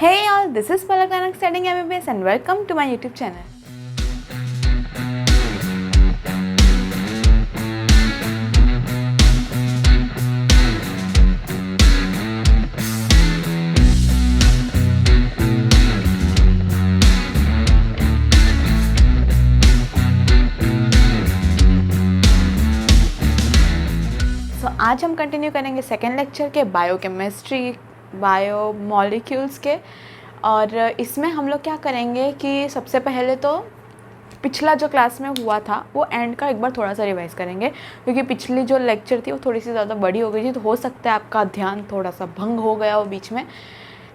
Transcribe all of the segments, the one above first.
Hey all, this is Palak Nanak studying MBBS and welcome to my YouTube channel. आज हम continue करेंगे second lecture के biochemistry biomolecules के। और इसमें हम लोग क्या करेंगे कि सबसे पहले तो पिछला जो क्लास में हुआ था वो एंड का एक बार थोड़ा सा रिवाइज़ करेंगे, क्योंकि पिछली जो लेक्चर थी वो थोड़ी सी ज़्यादा बड़ी हो गई थी, तो हो सकता है आपका ध्यान थोड़ा सा भंग हो गया हो बीच में।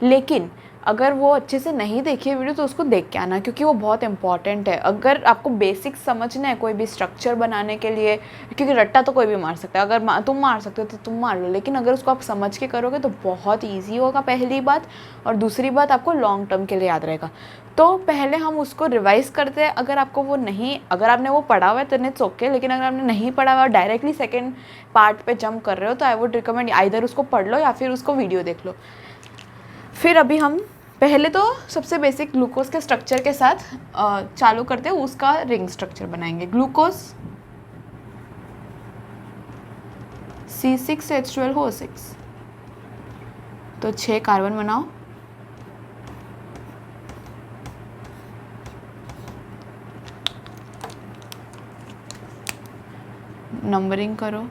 लेकिन अगर वो अच्छे से नहीं देखी है वीडियो तो उसको देख के आना, क्योंकि वो बहुत इंपॉर्टेंट है। अगर आपको बेसिक्स समझना है कोई भी स्ट्रक्चर बनाने के लिए, क्योंकि रट्टा तो कोई भी मार सकता है, अगर तुम मार सकते हो तो तुम मार लो, लेकिन अगर उसको आप समझ के करोगे तो बहुत ईजी होगा, पहली बात। और दूसरी बात, आपको लॉन्ग टर्म के लिए याद रहेगा। तो पहले हम उसको रिवाइज़ करते हैं। अगर आपने वो पढ़ा हुआ है तो इट्स ओके, लेकिन अगर आपने नहीं पढ़ा हुआ और डायरेक्टली सेकेंड पार्ट पे जंप कर रहे हो तो आई वुड रिकमेंड आइदर उसको पढ़ लो या फिर उसको वीडियो देख लो। फिर अभी हम पहले तो सबसे बेसिक ग्लूकोज के स्ट्रक्चर के साथ चालू करते हैं, उसका रिंग स्ट्रक्चर बनाएंगे। ग्लूकोज C6H12O6, तो 6 कार्बन बनाओ। नंबरिंग करो।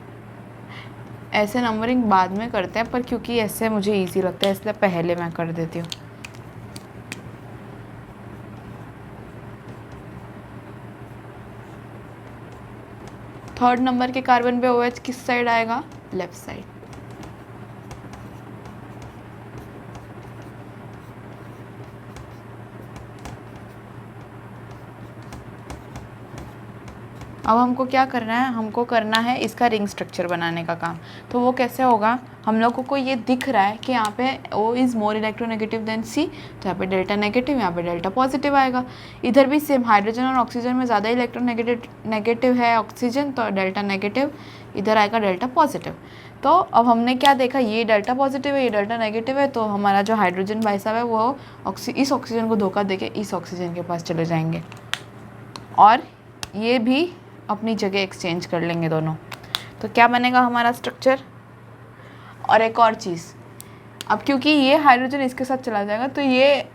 ऐसे नंबरिंग बाद में करते हैं, पर क्योंकि ऐसे मुझे इजी लगता है इसलिए पहले मैं कर देती हूँ। थर्ड नंबर के कार्बन पे OH किस साइड आएगा? Left side. अब हमको क्या करना है? हमको करना है इसका रिंग स्ट्रक्चर बनाने का काम। तो वो कैसे होगा? हम लोगों को ये दिख रहा है कि यहाँ पे O is more electronegative than C, तो यहाँ पे डेल्टा नेगेटिव, यहाँ पे डेल्टा पॉजिटिव आएगा। इधर भी सेम, हाइड्रोजन और ऑक्सीजन में ज़्यादा नेगेटिव है ऑक्सीजन, तो डेल्टा नेगेटिव, इधर आएगा डेल्टा पॉजिटिव। तो अब हमने क्या देखा, ये डेल्टा पॉजिटिव है, ये डेल्टा नेगेटिव है, तो हमारा जो हाइड्रोजन भाई साहब है वो इस ऑक्सीजन को धोखा देके इस ऑक्सीजन के पास चले जाएंगे, और ये भी अपनी जगह एक्सचेंज कर लेंगे दोनों। तो क्या बनेगा हमारा स्ट्रक्चर? और एक और चीज़, अब क्योंकि ये हाइड्रोजन इसके साथ चला जाएगा तो ये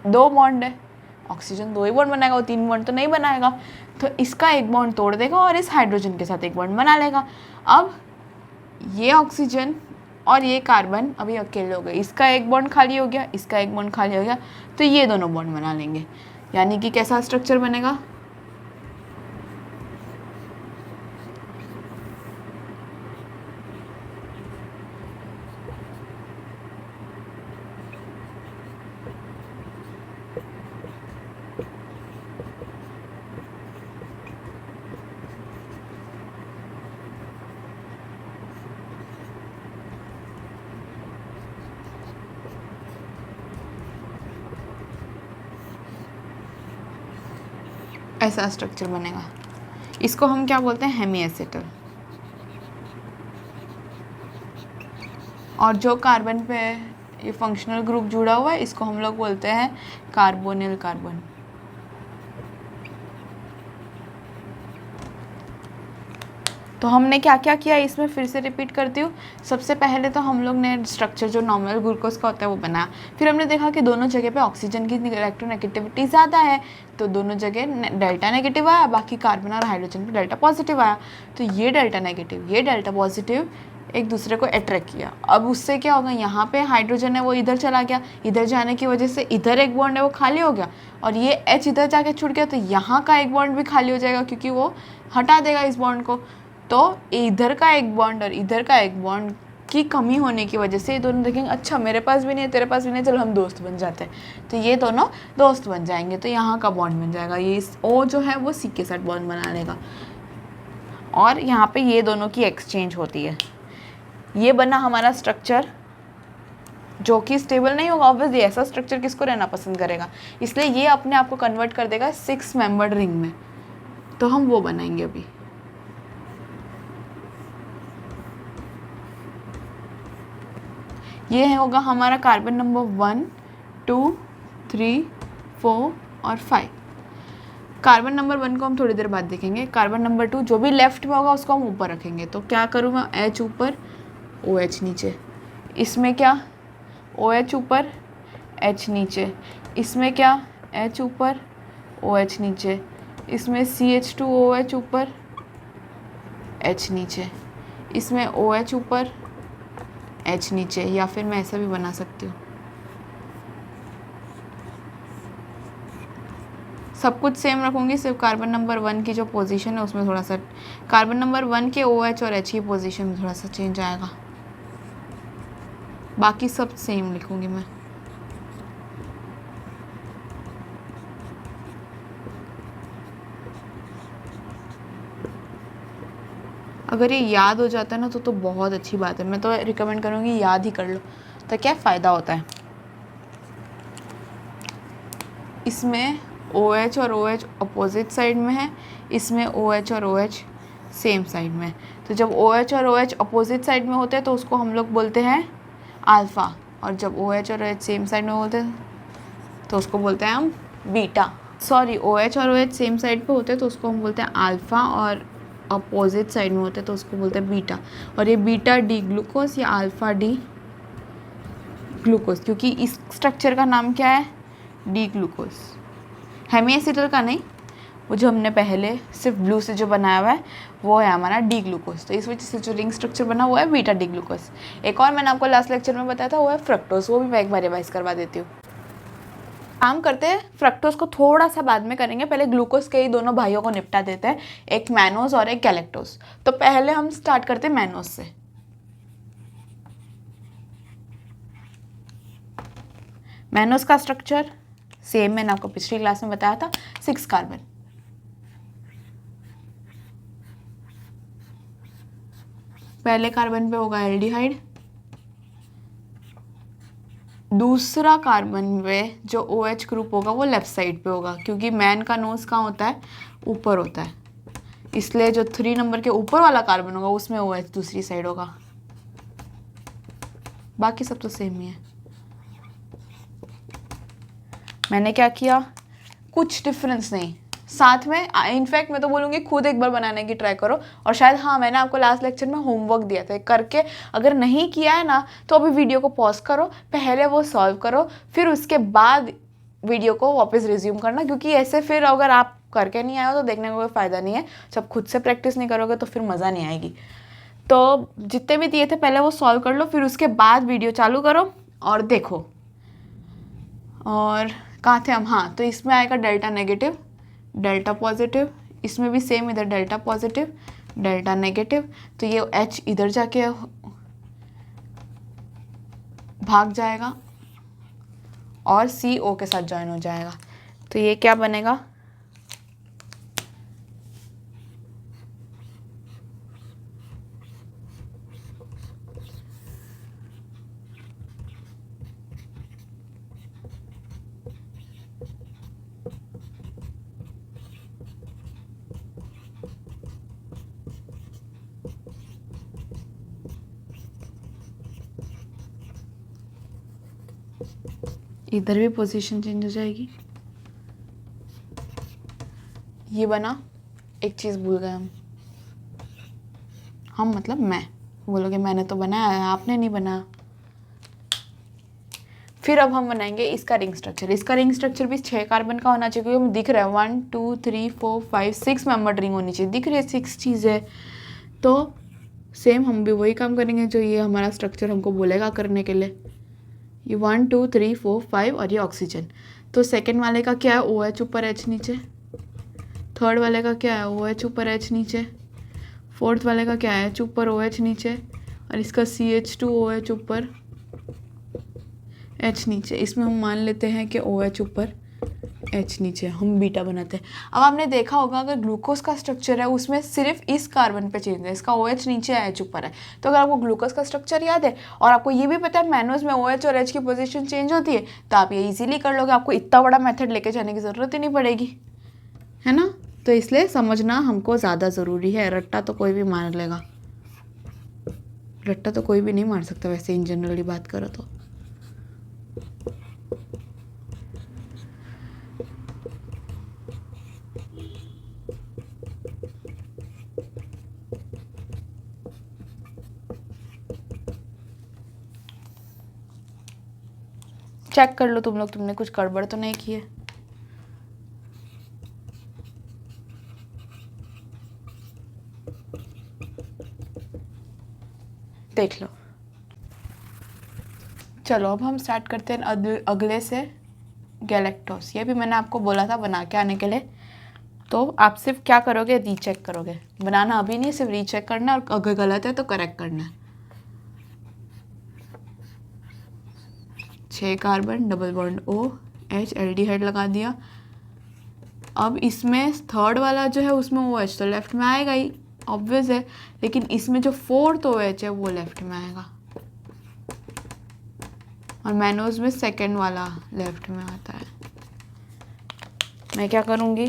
2 बॉन्ड है, ऑक्सीजन 2 ही बॉन्ड बनाएगा, वो 3 बॉन्ड तो नहीं बनाएगा। तो इसका एक बॉन्ड तोड़ देगा और इस हाइड्रोजन के साथ एक बॉन्ड बना लेगा। अब ये ऑक्सीजन और ये कार्बन अभी अकेले हो गए, इसका एक बॉन्ड खाली हो गया, इसका एक बॉन्ड खाली हो गया, तो ये दोनों बॉन्ड बना लेंगे। यानी कि कैसा स्ट्रक्चर बनेगा? ऐसा स्ट्रक्चर बनेगा। इसको हम क्या बोलते हैं? Hemi acetal. और जो कार्बन पे ये फंक्शनल ग्रुप जुड़ा हुआ है इसको हम लोग बोलते हैं कार्बोनिल कार्बन। तो हमने क्या क्या किया इसमें फिर से रिपीट करती हूँ। सबसे पहले तो हम लोग ने स्ट्रक्चर जो नॉर्मल ग्लूकोज का होता है वो बनाया। फिर हमने देखा कि दोनों जगह पे ऑक्सीजन की इलेक्ट्रोनेगेटिविटी ज़्यादा है, तो दोनों जगह डेल्टा नेगेटिव आया, बाकी कार्बन और हाइड्रोजन पे डेल्टा पॉजिटिव आया। तो ये डेल्टा नेगेटिव, ये डेल्टा पॉजिटिव एक दूसरे को अट्रैक्ट किया। अब उससे क्या होगा, यहाँ पे हाइड्रोजन है वो इधर चला गया, इधर जाने की वजह से इधर एक बॉन्ड है वो खाली हो गया, और ये H इधर जाके छूट गया, तो यहाँ का एक बॉन्ड भी खाली हो जाएगा क्योंकि वो हटा देगा इस बॉन्ड को। तो इधर का एक बॉन्ड और इधर का एक बॉन्ड की कमी होने की वजह से ये दोनों देखेंगे, अच्छा मेरे पास भी नहीं है, तेरे पास भी नहीं है, चलो हम दोस्त बन जाते हैं। तो ये दोनों दोस्त बन जाएंगे, तो यहाँ का बॉन्ड बन जाएगा, ये O जो है वो C के साथ बॉन्ड बना लेगा, और यहाँ पे ये दोनों की एक्सचेंज होती है। ये बना हमारा स्ट्रक्चर, जो कि स्टेबल नहीं होगा ऑब्वियसली, ऐसा स्ट्रक्चर किसको रहना पसंद करेगा, इसलिए ये अपने आप को कन्वर्ट कर देगा 6 मेंबर्ड रिंग में। तो हम वो बनाएंगे अभी। ये होगा हमारा कार्बन नंबर 1, 2, 3, 4 और 5। कार्बन नंबर 1 को हम थोड़ी देर बाद देखेंगे। कार्बन नंबर 2 जो भी लेफ्ट में होगा उसको हम ऊपर रखेंगे। तो क्या करूँ मैं, H ऊपर OH नीचे। इसमें क्या, OH ऊपर H नीचे। इसमें क्या, H ऊपर OH नीचे। इसमें CH2OH ऊपर H नीचे। इसमें OH ऊपर H नीचे, या फिर मैं ऐसा भी बना सकती हूँ। सब कुछ सेम रखूँगी, सिर्फ कार्बन नंबर 1 की जो पोजीशन है उसमें थोड़ा सा, कार्बन नंबर 1 के OH और H की पोजीशन में थोड़ा सा चेंज आएगा। बाकी सब सेम लिखूँगी मैं। अगर ये याद हो जाता है ना तो बहुत अच्छी बात है। मैं तो रिकमेंड करूँगी याद ही कर लो, तो क्या फ़ायदा होता है। इसमें OH और OH अपोजिट साइड में है, इसमें OH और OH सेम साइड में है। तो जब OH और OH अपोजिट साइड में होते हैं तो उसको हम लोग बोलते हैं अल्फ़ा, और जब OH और OH सेम साइड में होते हैं तो उसको बोलते हैं हम बीटा। सॉरी, OH और OH सेम साइड पे होते हैं तो उसको हम बोलते हैं अल्फ़ा, और अपोजिट साइड में होते हैं तो उसको बोलते हैं बीटा। और ये बीटा डी ग्लूकोज या अल्फ़ा डी ग्लूकोज, क्योंकि इस स्ट्रक्चर का नाम क्या है, डी ग्लूकोज। हेमी का नहीं, वो जो हमने पहले सिर्फ ब्लू से जो बनाया हुआ है वो है हमारा डी ग्लूकोज। तो इस वजह से जो रिंग स्ट्रक्चर बना हुआ है बीटा डी ग्लूकोज। एक और मैंने आपको लास्ट लेक्चर में बताया था, वो है फ्रक्टोज। वो भी मैं एक बार रिवाइज करवा देती हूँ। काम करते हैं, फ्रक्टोज को थोड़ा सा बाद में करेंगे, पहले ग्लूकोज के ही दोनों भाइयों को निपटा देते हैं, एक मैनोज और एक गैलेक्टोज। तो पहले हम स्टार्ट करते हैं मैनोज से। मैनोज का स्ट्रक्चर सेम मैंने आपको पिछली क्लास में बताया था, 6 कार्बन। पहले कार्बन पे होगा एल्डिहाइड, दूसरा कार्बन पे जो OH ग्रुप होगा वो लेफ्ट साइड पे होगा, क्योंकि मैन का नोज कहाँ होता है, ऊपर होता है, इसलिए जो 3 नंबर के ऊपर वाला कार्बन होगा उसमें OH दूसरी साइड होगा। बाकी सब तो सेम ही है। मैंने क्या किया, कुछ डिफरेंस नहीं, साथ में इनफैक्ट मैं तो बोलूँगी खुद एक बार बनाने की ट्राई करो। और शायद हाँ, मैंने आपको लास्ट लेक्चर में होमवर्क दिया था करके, अगर नहीं किया है ना तो अभी वीडियो को पॉज करो, पहले वो सॉल्व करो, फिर उसके बाद वीडियो को वापस रिज्यूम करना, क्योंकि ऐसे फिर अगर आप करके नहीं आए हो तो देखने का कोई फ़ायदा नहीं है। जब खुद से प्रैक्टिस नहीं करोगे तो फिर मज़ा नहीं आएगी। तो जितने भी दिए थे पहले वो सॉल्व कर लो, फिर उसके बाद वीडियो चालू करो और देखो। और कहाँ थे हम, हाँ, तो इसमें आएगा डेल्टा नेगेटिव, डेल्टा पॉजिटिव, इसमें भी सेम, इधर डेल्टा पॉजिटिव, डेल्टा नेगेटिव। तो ये H इधर जाके भाग जाएगा और CO के साथ ज्वाइन हो जाएगा। तो ये क्या बनेगा, इधर भी पोजीशन चेंज हो जाएगी। ये बना, एक चीज़ भूल गए हम मतलब मैं, बोलोगे मैंने तो बनाया है, आपने नहीं बनाया। फिर अब हम बनाएंगे इसका रिंग स्ट्रक्चर। इसका रिंग स्ट्रक्चर भी 6 कार्बन का होना चाहिए, क्योंकि दिख रहा है 1 2 3 4 5 6 मेंबर रिंग होनी चाहिए, दिख रही है 6 चीज़ें। तो सेम हम भी वही काम करेंगे जो ये हमारा स्ट्रक्चर हमको बोलेगा करने के लिए। ये 1 2 3 4 5 और ये ऑक्सीजन। तो सेकेंड वाले का क्या है, OH ऊपर H नीचे। थर्ड वाले का क्या है, OH ऊपर H नीचे। फोर्थ वाले का क्या है, H ऊपर OH नीचे। और इसका CH2OH ऊपर H नीचे। इसमें हम मान लेते हैं कि OH ऊपर H नीचे, हम बीटा बनाते हैं। अब आपने देखा होगा अगर ग्लूकोज का स्ट्रक्चर है उसमें सिर्फ इस कार्बन पे चेंज है, इसका OH नीचे है, H ऊपर है। तो अगर आपको ग्लूकोज का स्ट्रक्चर याद है और आपको ये भी पता है मैनोज में OH और H की पोजीशन चेंज होती है, तो आप ये इजीली कर लोगे, आपको इतना बड़ा मेथड लेके जाने की ज़रूरत ही नहीं पड़ेगी, है ना। तो इसलिए समझना हमको ज़्यादा ज़रूरी है। रट्टा तो कोई भी मार लेगा, रट्टा तो कोई भी नहीं मार सकता वैसे इन जनरली बात करो तो। चेक कर लो तुम लोग, तुमने कुछ गड़बड़ तो नहीं की है। देख लो। चलो अब हम स्टार्ट करते हैं अगले से, गैलेक्टोस। ये भी मैंने आपको बोला था बना के आने के लिए। तो आप सिर्फ क्या करोगे, रीचेक करोगे। बनाना अभी नहीं, सिर्फ रीचेक करना, और अगर गलत है तो करेक्ट करना है। 6 carbon, double bond O H, aldehyde लगा दिया। अब इसमें थर्ड वाला जो है उसमें OH तो लेफ्ट में आएगा ही, ऑब्वियस है। लेकिन इसमें जो फोर्थ OH है वो लेफ्ट में आएगा, और मैनोज में सेकंड वाला लेफ्ट में आता है। मैं क्या करूँगी,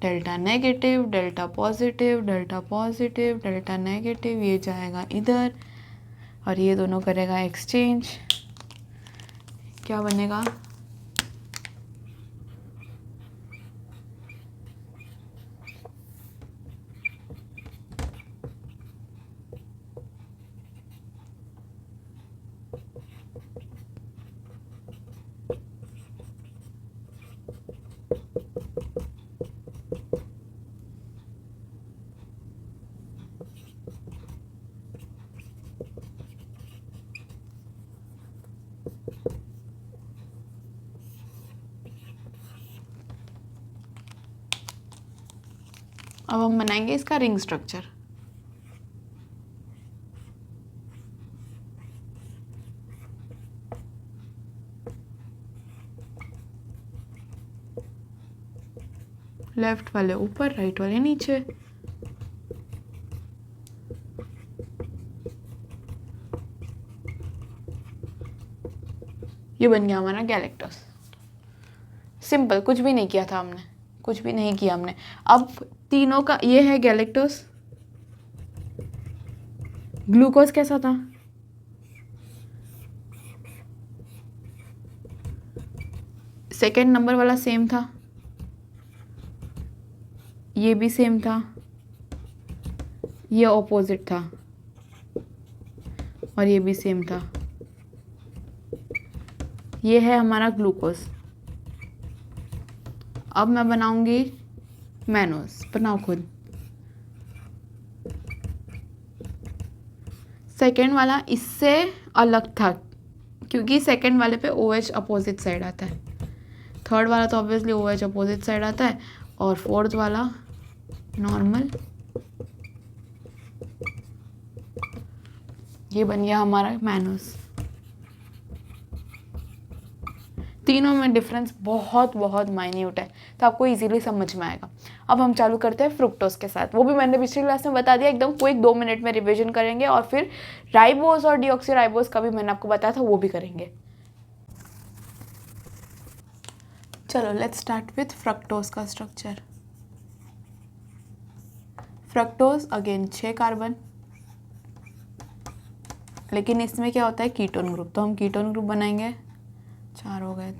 delta negative, delta positive, delta positive, delta negative, ये जाएगा इधर, और ये दोनों करेगा एक्सचेंज। क्या बनेगा, अब हम बनाएंगे इसका रिंग स्ट्रक्चर। लेफ्ट वाले ऊपर, राइट वाले नीचे। ये बन गया हमारा गैलेक्टोस। सिंपल, कुछ भी नहीं किया था हमने, कुछ भी नहीं किया हमने। अब तीनों का ये है गैलेक्टोस। ग्लूकोज कैसा था, सेकेंड नंबर वाला सेम था, ये भी सेम था, ये ऑपोजिट था, और ये भी सेम था। ये है हमारा ग्लूकोज। अब मैं बनाऊंगी मैनोज, बनाओ खुद। सेकेंड वाला इससे अलग था, क्योंकि सेकेंड वाले पे OH अपोजिट साइड आता है। थर्ड वाला तो ऑब्वियसली OH अपोजिट साइड आता है, और फोर्थ वाला नॉर्मल। ये बन गया हमारा मैनोज। तीनों में डिफरेंस बहुत बहुत माइन्यूट है, तो आपको इजीली समझ में आएगा। अब हम चालू करते हैं फ्रुक्टोज के साथ। वो भी मैंने पिछली क्लास में बता दिया, एकदम क्विक 2 मिनट में रिवीजन करेंगे, और फिर राइबोज और डीऑक्सीराइबोज का भी मैंने आपको बताया था, वो भी करेंगे। चलो लेट्स स्टार्ट विथ फ्रक्टोज का स्ट्रक्चर। फ्रक्टोज अगेन 6 कार्बन, लेकिन इसमें क्या होता है, कीटोन ग्रुप। तो हम कीटोन ग्रुप बनाएंगे। 4 हो गए।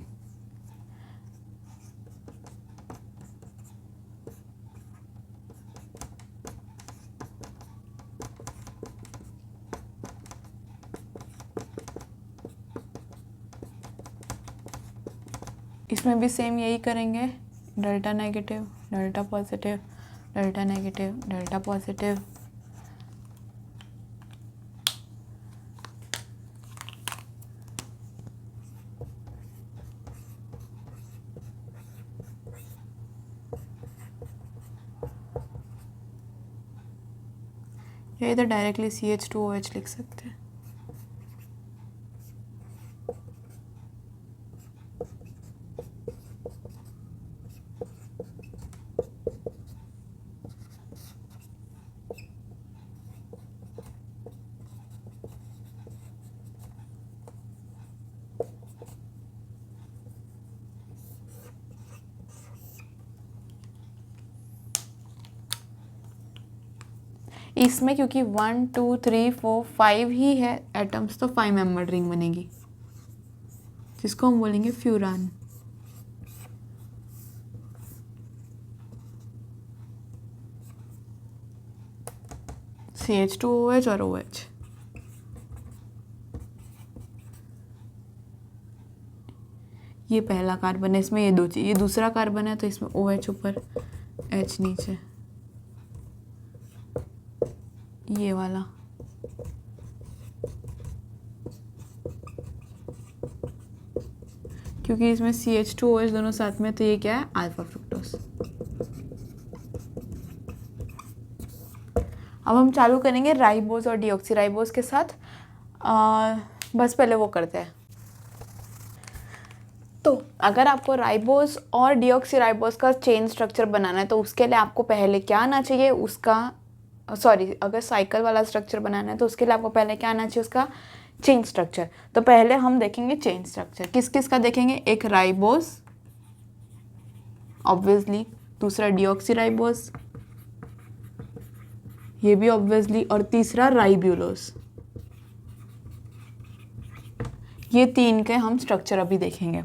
इसमें भी सेम यही करेंगे, delta negative, delta positive, delta negative, delta positive. या इधर डायरेक्टली CH2OH लिख सकते हैं। इसमें क्योंकि 1 2 3 4 5 ही है एटम्स, तो 5 मेंबर्ड रिंग बनेगी, जिसको हम बोलेंगे फ्यूरान। CH2OH और OH। ये पहला कार्बन है, इसमें ये दो चीज, ये दूसरा कार्बन है तो इसमें OH ऊपर H नीचे, ये वाला। क्योंकि इसमें CH2OH दोनों साथ में, तो ये क्या है, अल्फा फ्रुक्टोज। अब हम चालू करेंगे राइबोज और डीऑक्सीराइबोज के साथ। बस पहले वो करते हैं। तो अगर आपको राइबोज और डीऑक्सीराइबोज का चेन स्ट्रक्चर बनाना है तो उसके लिए आपको पहले क्या आना चाहिए, उसका अगर साइकिल वाला स्ट्रक्चर बनाना है तो उसके लिए आपको पहले क्या आना चाहिए, उसका चेन स्ट्रक्चर। तो पहले हम देखेंगे चेन स्ट्रक्चर किस किस का देखेंगे। एक राइबोज ऑब्वियसली, दूसरा डीऑक्सीराइबोज, ये भी ऑब्वियसली, और तीसरा राइब्यूलोज। ये 3 के हम स्ट्रक्चर अभी देखेंगे।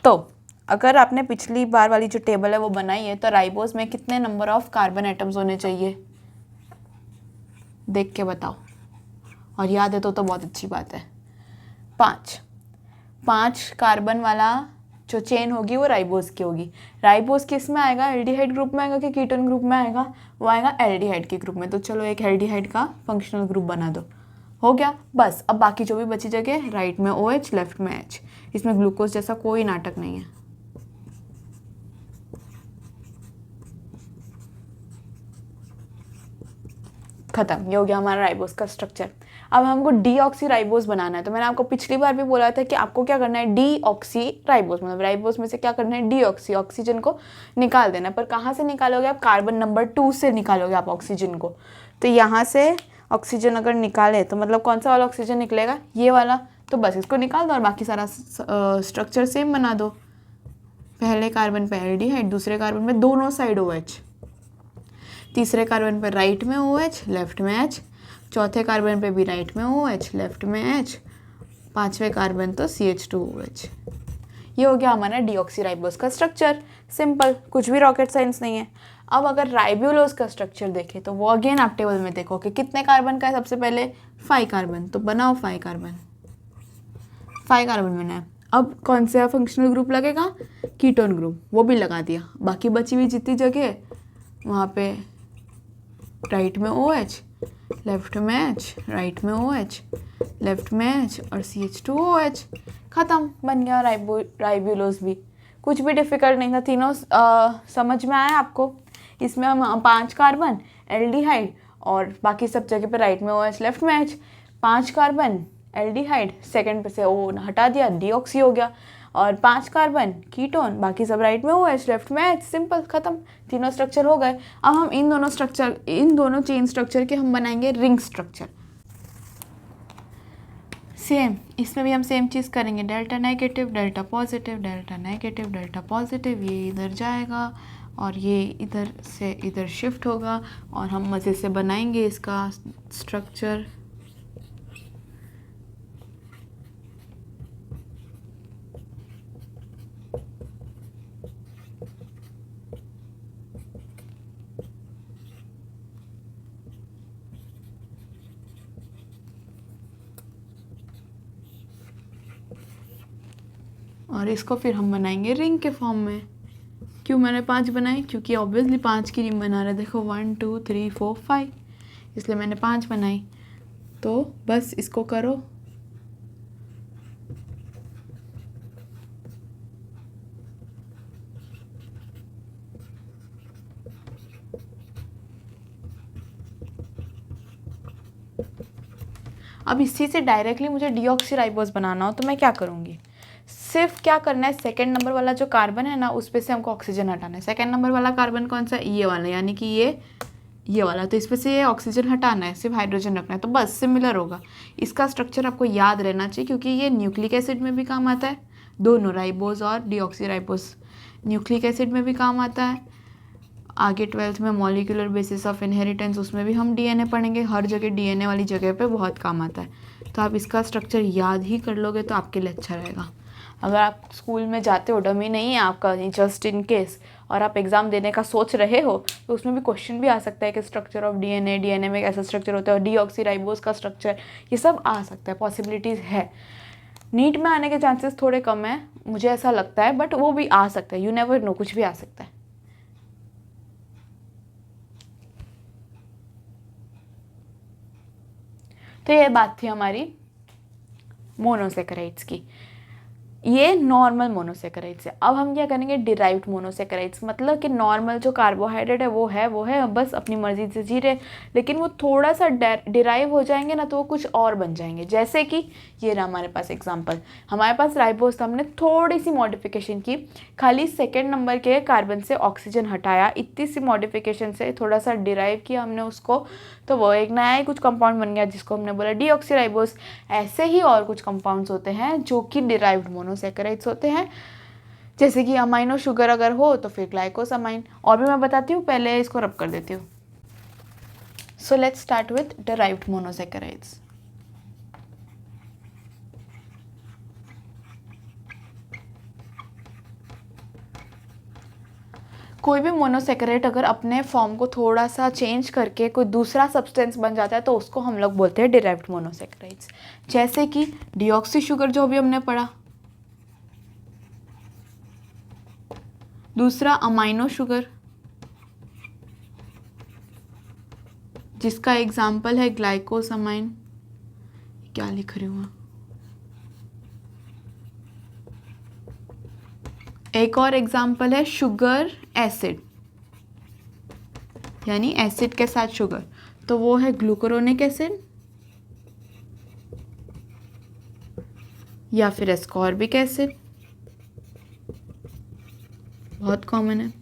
तो अगर आपने पिछली बार वाली जो टेबल है वो बनाई है तो राइबोज में कितने नंबर ऑफ कार्बन एटम्स होने चाहिए, देख के बताओ, और याद है तो बहुत अच्छी बात है। 5 कार्बन वाला जो चेन होगी वो राइबोज की होगी। राइबोज किस में आएगा, एल्डिहाइड ग्रुप में आएगा कि कीटोन ग्रुप में आएगा, वो आएगा एल्डिहाइड के ग्रुप में। तो चलो एक एल्डिहाइड का फंक्शनल ग्रुप बना दो, हो गया बस। अब बाकी जो भी बची जगह, राइट में OH, लेफ्ट में H, इसमें ग्लूकोज जैसा कोई नाटक नहीं है। खत्म, ये हो गया हमारा राइबोज का स्ट्रक्चर। अब हमको डीऑक्सीराइबोज बनाना है। तो मैंने आपको पिछली बार भी बोला था कि आपको क्या करना है, डीऑक्सीराइबोज, मतलब राइबोज में से क्या करना है, डीऑक्सी, ऑक्सीजन को निकाल देना है। पर कहाँ से निकालोगे आप, कार्बन नंबर 2 से निकालोगे आप ऑक्सीजन को। तो यहाँ से ऑक्सीजन अगर निकाले तो मतलब कौन सा वाला ऑक्सीजन निकलेगा, ये वाला। तो बस इसको निकाल दो और बाकी सारा स्ट्रक्चर सेम बना दो। पहले कार्बन पे एल्डिहाइड, दूसरे कार्बन पे दोनों साइड OH, तीसरे कार्बन पे राइट में OH, लेफ्ट में H, चौथे कार्बन पे भी राइट में OH, लेफ्ट में H, पांचवें कार्बन तो CH2OH। ये हो गया हमारा डीऑक्सीराइबोज का स्ट्रक्चर। सिंपल, कुछ भी रॉकेट साइंस नहीं है। अब अगर राइब्यूलोज का स्ट्रक्चर देखें तो वो अगेन आप टेबल में देखो कि कितने कार्बन का है। सबसे पहले 5 कार्बन, तो बनाओ 5 कार्बन, 5 कार्बन बना है। अब कौन सा फंक्शनल ग्रुप लगेगा, कीटोन ग्रुप, वो भी लगा दिया। बाकी बची हुई जितनी जगह वहाँ पे राइट में OH, लेफ्ट में H, राइट में OH, लेफ्ट में H और CH2OH। ख़त्म, बन गया राइब्यूलोज भी। कुछ भी डिफ़िकल्ट नहीं था, तीनों समझ में आया आपको। इसमें हम 5 कार्बन एल्डिहाइड और बाकी सब जगह पे राइट में OH, लेफ्ट में H, 5 कार्बन एल्डिहाइड, सेकंड पे से O हटा दिया, डीऑक्सी हो गया, और 5 कार्बन कीटोन, बाकी सब राइट में OH, लेफ्ट में H। सिंपल, खत्म, तीनों स्ट्रक्चर हो गए। अब हम इन दोनों चेन स्ट्रक्चर के हम बनाएंगे रिंग स्ट्रक्चर। सेम, इसमें भी हम सेम चीज़ करेंगे, delta negative, delta positive, delta negative, delta positive. ये इधर जाएगा और ये इधर से इधर शिफ्ट होगा और हम मज़े से बनाएंगे इसका स्ट्रक्चर। और इसको फिर हम बनाएंगे रिंग के फॉर्म में। क्यों मैंने 5 बनाए, क्योंकि ऑब्वियसली 5 की रिंग बना रहे। देखो 1 2 3 4 5, इसलिए मैंने 5 बनाई। तो बस इसको करो। अब इसी से डायरेक्टली मुझे डीऑक्सीराइबोज बनाना हो तो मैं क्या करूँगी, सिर्फ क्या करना है, सेकंड नंबर वाला जो कार्बन है ना उस पे से हमको ऑक्सीजन हटाना है। सेकंड नंबर वाला कार्बन कौन सा, ये वाला, यानी कि ये वाला। तो इस पे से ये ऑक्सीजन हटाना है, सिर्फ हाइड्रोजन रखना है। तो बस सिमिलर होगा। इसका स्ट्रक्चर आपको याद रहना चाहिए क्योंकि ये न्यूक्लिक एसिड में भी काम आता है। दोनों राइबोज और डीऑक्सीराइबोज न्यूक्लिक एसिड में भी काम आता है। आगे 12th में मॉलिक्यूलर बेसिस ऑफ इनहेरिटेंस, उसमें भी हम डीएनए पढ़ेंगे। हर जगह डीएनए वाली जगह पे बहुत काम आता है। तो आप इसका स्ट्रक्चर याद ही कर लोगे तो आपके लिए अच्छा रहेगा। अगर आप स्कूल में जाते हो, डमी नहीं है आपका, जस्ट इन केस, और आप एग्ज़ाम देने का सोच रहे हो तो उसमें भी क्वेश्चन भी आ सकता है कि स्ट्रक्चर ऑफ डीएनए में कैसा स्ट्रक्चर होता है, और डीऑक्सीराइबोज का स्ट्रक्चर, ये सब आ सकता है, पॉसिबिलिटीज़ है। नीट में आने के चांसेस थोड़े कम है, मुझे ऐसा लगता है, बट वो भी आ सकता है, यू नेवर नो, कुछ भी आ सकता है। तो ये बात थी हमारी मोनोसेकेराइड्स की। ये नॉर्मल मोनोसेकेराइड्स है। अब हम क्या करेंगे, डिराइव्ड मोनोसेकेराइड्स, मतलब कि नॉर्मल जो कार्बोहाइड्रेट है वो है, बस अपनी मर्जी से जी रहे, लेकिन वो थोड़ा सा डिराइव हो जाएंगे ना तो वो कुछ और बन जाएंगे। जैसे कि ये रहा हमारे पास एग्जांपल, हमारे पास राइबोस था, हमने थोड़ी सी मॉडिफिकेशन की, खाली सेकेंड नंबर के कार्बन से ऑक्सीजन हटाया, इतनी सी मॉडिफिकेशन से थोड़ा सा डिराइव किया हमने उसको, तो वो एक नया ही कुछ कंपाउंड बन गया जिसको हमने बोला डीऑक्सीराइबोस। ऐसे ही और कुछ कंपाउंड्स होते हैं जो कि डिराइव्ड मोनोसेकेराइड्स होते हैं, जैसे कि अमाइनो शुगर अगर हो तो फिर ग्लाइकोसामाइन। और भी मैं बताती हूँ, पहले इसको रब कर देती हूँ। So let's start with derived monosaccharides. कोई भी मोनोसेकेराइड अगर अपने फॉर्म को थोड़ा सा चेंज करके कोई दूसरा सब्सटेंस बन जाता है तो उसको हम लोग बोलते हैं डिराइव्ड मोनोसेकेराइड्स। जैसे कि डीऑक्सी शुगर जो भी हमने पढ़ा, दूसरा अमाइनो शुगर जिसका एग्जाम्पल है ग्लाइकोसामाइन। क्या लिख रही हूँ, एक और एग्जाम्पल है शुगर एसिड, यानी एसिड के साथ शुगर, तो वो है ग्लूकुरोनिक एसिड या फिर एस्कॉर्बिक एसिड, बहुत कॉमन है।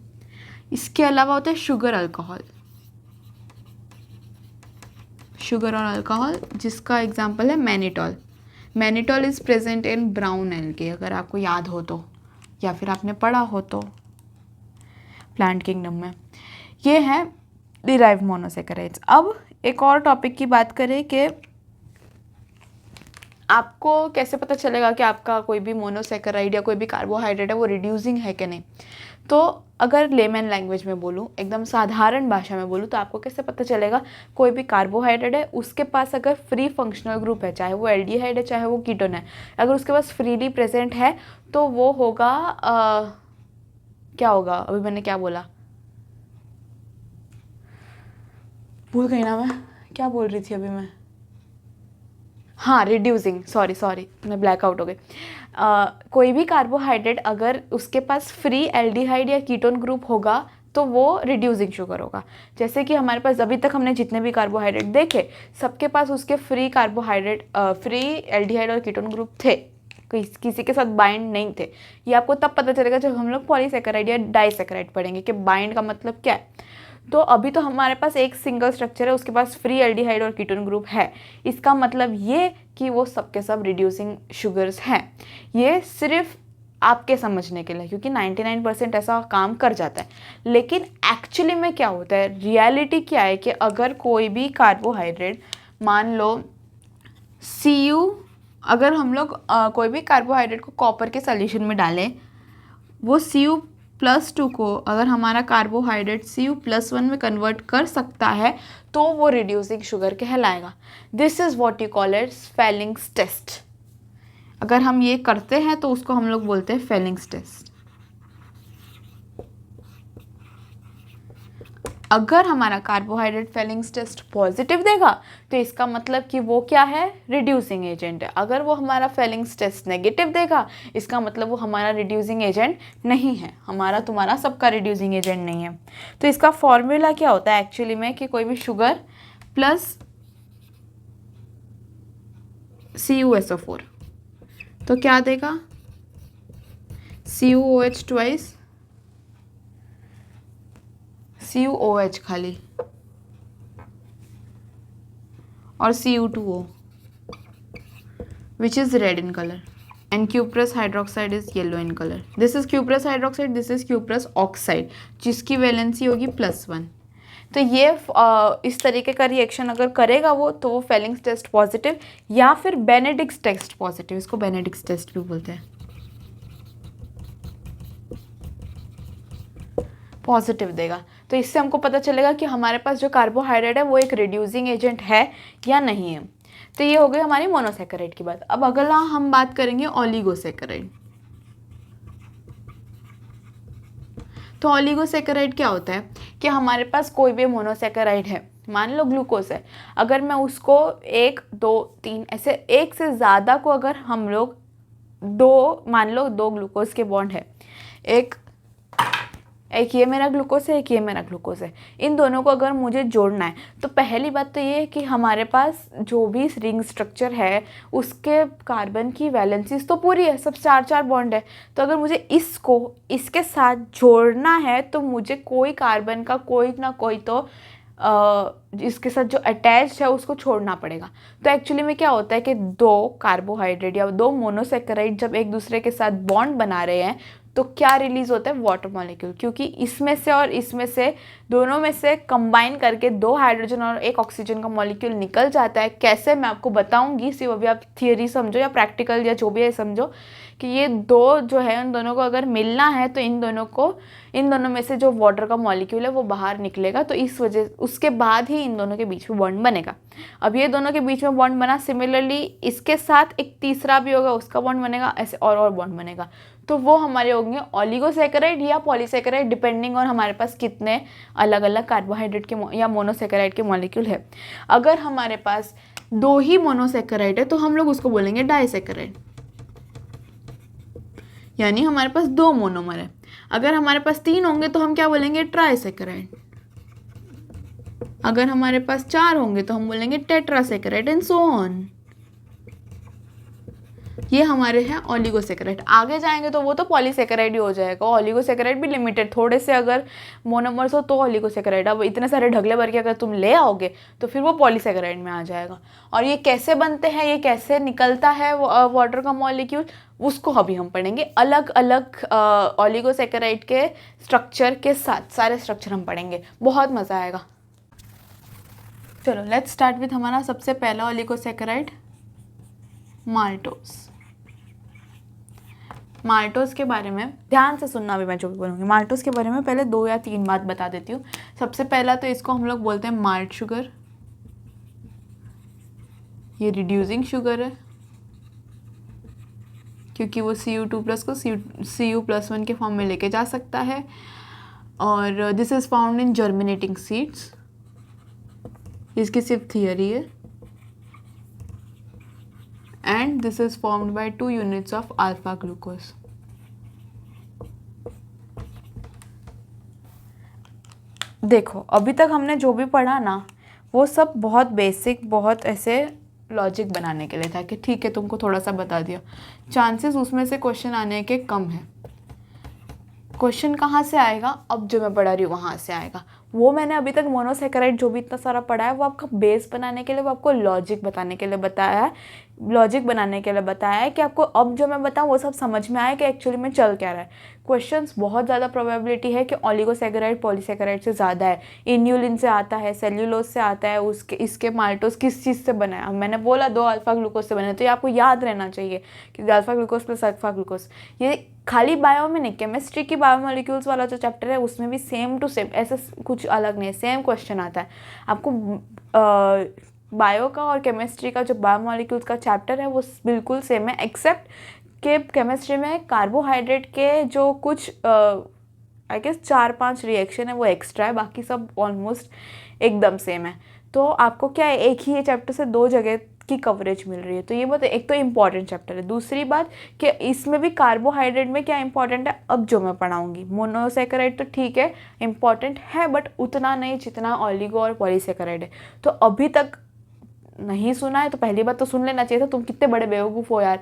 इसके अलावा होता है शुगर अल्कोहल, शुगर और अल्कोहल जिसका एग्जाम्पल है mannitol. Mannitol is present in brown algae, अगर आपको याद हो तो, या फिर आपने पढ़ा हो तो प्लांट किंगडम में। ये है डिराइव्ड मोनोसेकेराइड्स। अब एक और टॉपिक की बात करें कि आपको कैसे पता चलेगा कि आपका कोई भी मोनोसेकेराइड या कोई भी कार्बोहाइड्रेट है वो रिड्यूसिंग है कि नहीं। तो अगर लेमन लैंग्वेज में बोलूँ, एकदम साधारण भाषा में बोलूँ, तो आपको कैसे पता चलेगा कोई भी कार्बोहाइड्रेट है उसके पास अगर फ्री फंक्शनल ग्रुप है, चाहे वो एल्डिहाइड है चाहे वो कीटोन है, अगर उसके पास फ्रीली प्रेजेंट है तो वो होगा क्या होगा, अभी मैंने क्या बोला, भूल गई ना मैं, क्या बोल रही थी अभी मैं, हाँ रिड्यूसिंग, सॉरी मैं ब्लैकआउट हो गई। कोई भी कार्बोहाइड्रेट अगर उसके पास फ्री एल्डिहाइड या कीटोन ग्रुप होगा तो वो रिड्यूसिंग शुगर होगा। जैसे कि हमारे पास अभी तक हमने जितने भी कार्बोहाइड्रेट देखे सबके पास उसके फ्री कार्बोहाइड्रेट फ्री एल्डिहाइड और कीटोन ग्रुप थे, किसी के साथ बाइंड नहीं थे। ये आपको तब पता चलेगा जब हम लोग पॉलीसेकेराइड या डाइसेकेराइड पढ़ेंगे कि बाइंड का मतलब क्या है। तो अभी तो हमारे पास एक सिंगल स्ट्रक्चर है, उसके पास फ्री एल्डिहाइड और कीटोन ग्रुप है, इसका मतलब ये कि वो सबके सब रिड्यूसिंग शुगर्स हैं। ये सिर्फ आपके समझने के लिए, क्योंकि 99% ऐसा काम कर जाता है, लेकिन एक्चुअली में क्या होता है, रियलिटी क्या है कि अगर कोई भी कार्बोहाइड्रेट, मान लो Cu, अगर हम लोग कोई भी कार्बोहाइड्रेट को कॉपर के सॉल्यूशन में डालें, वो Cu+2 को अगर हमारा कार्बोहाइड्रेट Cu+1 में कन्वर्ट कर सकता है तो वो रिड्यूसिंग शुगर कहलाएगा। This is what you call it Fehling's test. अगर हम ये करते हैं तो उसको हम लोग बोलते हैं फेलिंग्स टेस्ट। अगर हमारा कार्बोहाइड्रेट फेलिंग्स टेस्ट पॉजिटिव देगा तो इसका मतलब कि वो क्या है, रिड्यूसिंग एजेंट है। अगर वो हमारा फेलिंग्स टेस्ट नेगेटिव देगा इसका मतलब वो हमारा रिड्यूसिंग एजेंट नहीं है, हमारा तुम्हारा सबका रिड्यूसिंग एजेंट नहीं है। तो इसका फॉर्मूला क्या होता है एक्चुअली में कि कोई भी शुगर प्लस CuSO4 तो क्या देगा, CuOH ट्वाइस, CuOH खाली और Cu2O which is red in color and cuprous hydroxide is yellow in color. This is cuprous hydroxide, this is cuprous oxide जिसकी वैलेंसी होगी +1। तो ये इस तरीके का रिएक्शन अगर करेगा वो तो वो फेलिंग्स टेस्ट पॉजिटिव या फिर बेनेडिक्स टेस्ट पॉजिटिव, इसको बेनेडिक्स टेस्ट भी बोलते हैं, पॉजिटिव देगा। तो इससे हमको पता चलेगा कि हमारे पास जो कार्बोहाइड्रेट है वो एक रिड्यूसिंग एजेंट है या नहीं है। तो ये हो गई हमारी मोनोसेकेराइड की बात। अब अगला हम बात करेंगे ओलिगोसेकेराइड। तो ओलिगोसेकेराइड क्या होता है कि हमारे पास कोई भी मोनोसेकेराइड है, मान लो ग्लूकोज है, अगर मैं उसको 1 2 3 ऐसे एक से ज़्यादा को अगर हम लोग मान लो 2 ग्लूकोज के बॉन्ड है, एक ये मेरा ग्लूकोज है, एक ये मेरा ग्लूकोज है, इन दोनों को अगर मुझे जोड़ना है तो पहली बात तो ये है कि हमारे पास जो भी रिंग स्ट्रक्चर है उसके कार्बन की वैलेंसीज तो पूरी है, सब 4 बॉन्ड है। तो अगर मुझे इसको इसके साथ जोड़ना है तो मुझे कोई कार्बन का कोई ना कोई तो इसके साथ जो अटैच्ड है उसको छोड़ना पड़ेगा। तो एक्चुअली में क्या होता है कि 2 कार्बोहाइड्रेट या 2 मोनोसेकेराइड जब एक दूसरे के साथ बॉन्ड बना रहे हैं तो क्या रिलीज होता है, वाटर मॉलिक्यूल, क्योंकि इसमें से और इसमें से दोनों में से कंबाइन करके 2 हाइड्रोजन और 1 ऑक्सीजन का मॉलिक्यूल निकल जाता है। कैसे मैं आपको बताऊंगी, सिर्फ अभी आप थियरी समझो या प्रैक्टिकल या जो भी है समझो कि ये 2 जो है उन दोनों को अगर मिलना है तो इन दोनों में से जो वाटर का मॉलिक्यूल है वो बाहर निकलेगा, तो इस वजह उसके बाद ही इन दोनों के बीच में बॉन्ड बनेगा। अब ये दोनों के बीच में बॉन्ड बना, सिमिलरली इसके साथ एक तीसरा भी होगा, उसका बॉन्ड बनेगा, ऐसे और बॉन्ड बनेगा, तो वो हमारे होंगे ओलिगोसेकेराइड या पॉलीसेकेराइड, डिपेंडिंग ऑन हमारे पास कितने अलग अलग कार्बोहाइड्रेट के या मोनोसेकेराइड के मॉलिक्यूल है। अगर हमारे पास 2 ही मोनोसेकेराइड है तो हम लोग उसको बोलेंगे डाइसेकेराइड, यानी हमारे पास 2 मोनोमर है। अगर हमारे पास 3 होंगे तो हम क्या बोलेंगे, ट्राइसेकेराइड। अगर हमारे पास 4 होंगे तो हम बोलेंगे टेट्रासेकेराइड एंड सो ऑन। ये हमारे हैं ओलिगोसेकेराइड। आगे जाएंगे तो वो तो पॉलीसेकेराइड ही हो जाएगा। ओलिगोसेकेराइड भी लिमिटेड, थोड़े से अगर मोनोमर्स हो तो ओलिगोसेकेराइड। अब इतने सारे ढगले भर के अगर तुम ले आओगे तो फिर वो पॉलीसेकेराइड में आ जाएगा। और ये कैसे बनते हैं, ये कैसे निकलता है वाटर का मॉलिक्यूल, उसको अभी हम पढ़ेंगे। अलग अलग ओलिगोसेकेराइड के स्ट्रक्चर के साथ सारे स्ट्रक्चर हम पढ़ेंगे, बहुत मज़ा आएगा। चलो लेट्स स्टार्ट विथ हमारा सबसे पहला ओलिगोसेकेराइड, माल्टोज। माल्टोज के बारे में ध्यान से सुनना, भी मैं जो भी बोलूँगी माल्टोज के बारे में पहले 2 या 3 बात बता देती हूँ। सबसे पहला तो इसको हम लोग बोलते हैं माल्ट शुगर, ये रिड्यूसिंग शुगर है क्योंकि वो Cu2+ को Cu+1 के फॉर्म में लेके जा सकता है। और this is found in germinating seeds, इसकी सिर्फ थियरी है। And this is formed by 2 units of alpha glucose. देखो अभी तक हमने जो भी पढ़ा ना वो सब बहुत बेसिक, बहुत ऐसे लॉजिक बनाने के लिए था कि ठीक है तुमको थोड़ा सा बता दिया। चांसेस उसमें से क्वेश्चन आने के कम है। क्वेश्चन कहाँ से आएगा, अब जो मैं पढ़ा रही हूँ वहाँ से आएगा। वो मैंने अभी तक मोनोसेकेराइड जो भी इतना सारा पढ़ा है वो आपका बेस बनाने के लिए, वो आपको लॉजिक बताने के लिए बताया है, लॉजिक बनाने के लिए बताया है कि आपको अब जो मैं बताऊँ वो सब समझ में आए कि एक्चुअली में चल क्या रहा है। क्वेश्चंस बहुत ज़्यादा प्रोबेबिलिटी है कि ओलिगोसेकेराइड पॉलीसेकेराइड से ज़्यादा है, इन्यूलिन से आता है, सेल्यूलोज से आता है, उसके इसके माल्टोज किस चीज़ से बना है। अब मैंने बोला 2 अल्फा ग्लूकोज से बने, तो ये आपको याद रहना चाहिए कि alpha glucose plus alpha glucose. ये खाली बायो में नहीं, केमिस्ट्री की बायोमोलिक्यूल्स वाला जो चैप्टर है उसमें भी सेम टू सेम, ऐसा कुछ अलग नहीं है, सेम क्वेश्चन आता है आपको। बायो का और केमिस्ट्री का जो बायोमोलिक्यूल्स का चैप्टर है वो बिल्कुल सेम है, एक्सेप्ट कि केमिस्ट्री में कार्बोहाइड्रेट के जो कुछ आई गेस 4-5 रिएक्शन है वो एक्स्ट्रा है, बाकी सब ऑलमोस्ट एकदम सेम है। तो आपको क्या है, एक ही चैप्टर से 2 जगह की कवरेज मिल रही है। तो ये बहुत एक तो इम्पॉर्टेंट चैप्टर है। दूसरी बात कि इसमें भी कार्बोहाइड्रेट में क्या इंपॉर्टेंट है अब जो मैं पढ़ाऊंगी। मोनोसेकेराइड तो ठीक है इंपॉर्टेंट है बट उतना नहीं जितना ओलिगो और पॉलीसेकेराइड है। तो अभी तक नहीं सुना है तो पहली बात तो सुन लेना चाहिए था, तुम कितने बड़े बेवकूफ़ हो यार।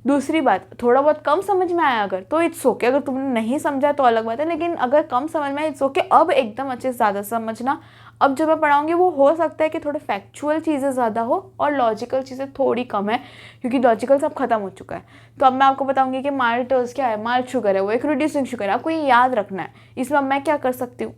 दूसरी बात, थोड़ा बहुत कम समझ में आया अगर तो इट्स ओके, अगर तुमने नहीं समझा तो अलग बात है, लेकिन अगर कम समझ में आया इट्स ओके। अब एकदम अच्छे से ज़्यादा समझना। अब जो मैं पढ़ाऊंगी वो हो सकता है कि थोड़े फैक्चुअल चीज़ें ज़्यादा हो और लॉजिकल चीज़ें थोड़ी कम है, क्योंकि लॉजिकल सब खत्म हो चुका है। तो अब मैं आपको बताऊंगी कि माल्टोज क्या है। माल्ट शुगर है, वो एक रिड्यूसिंग शुगर है, आपको ये याद रखना है। इसमें अब मैं क्या कर सकती हूँ,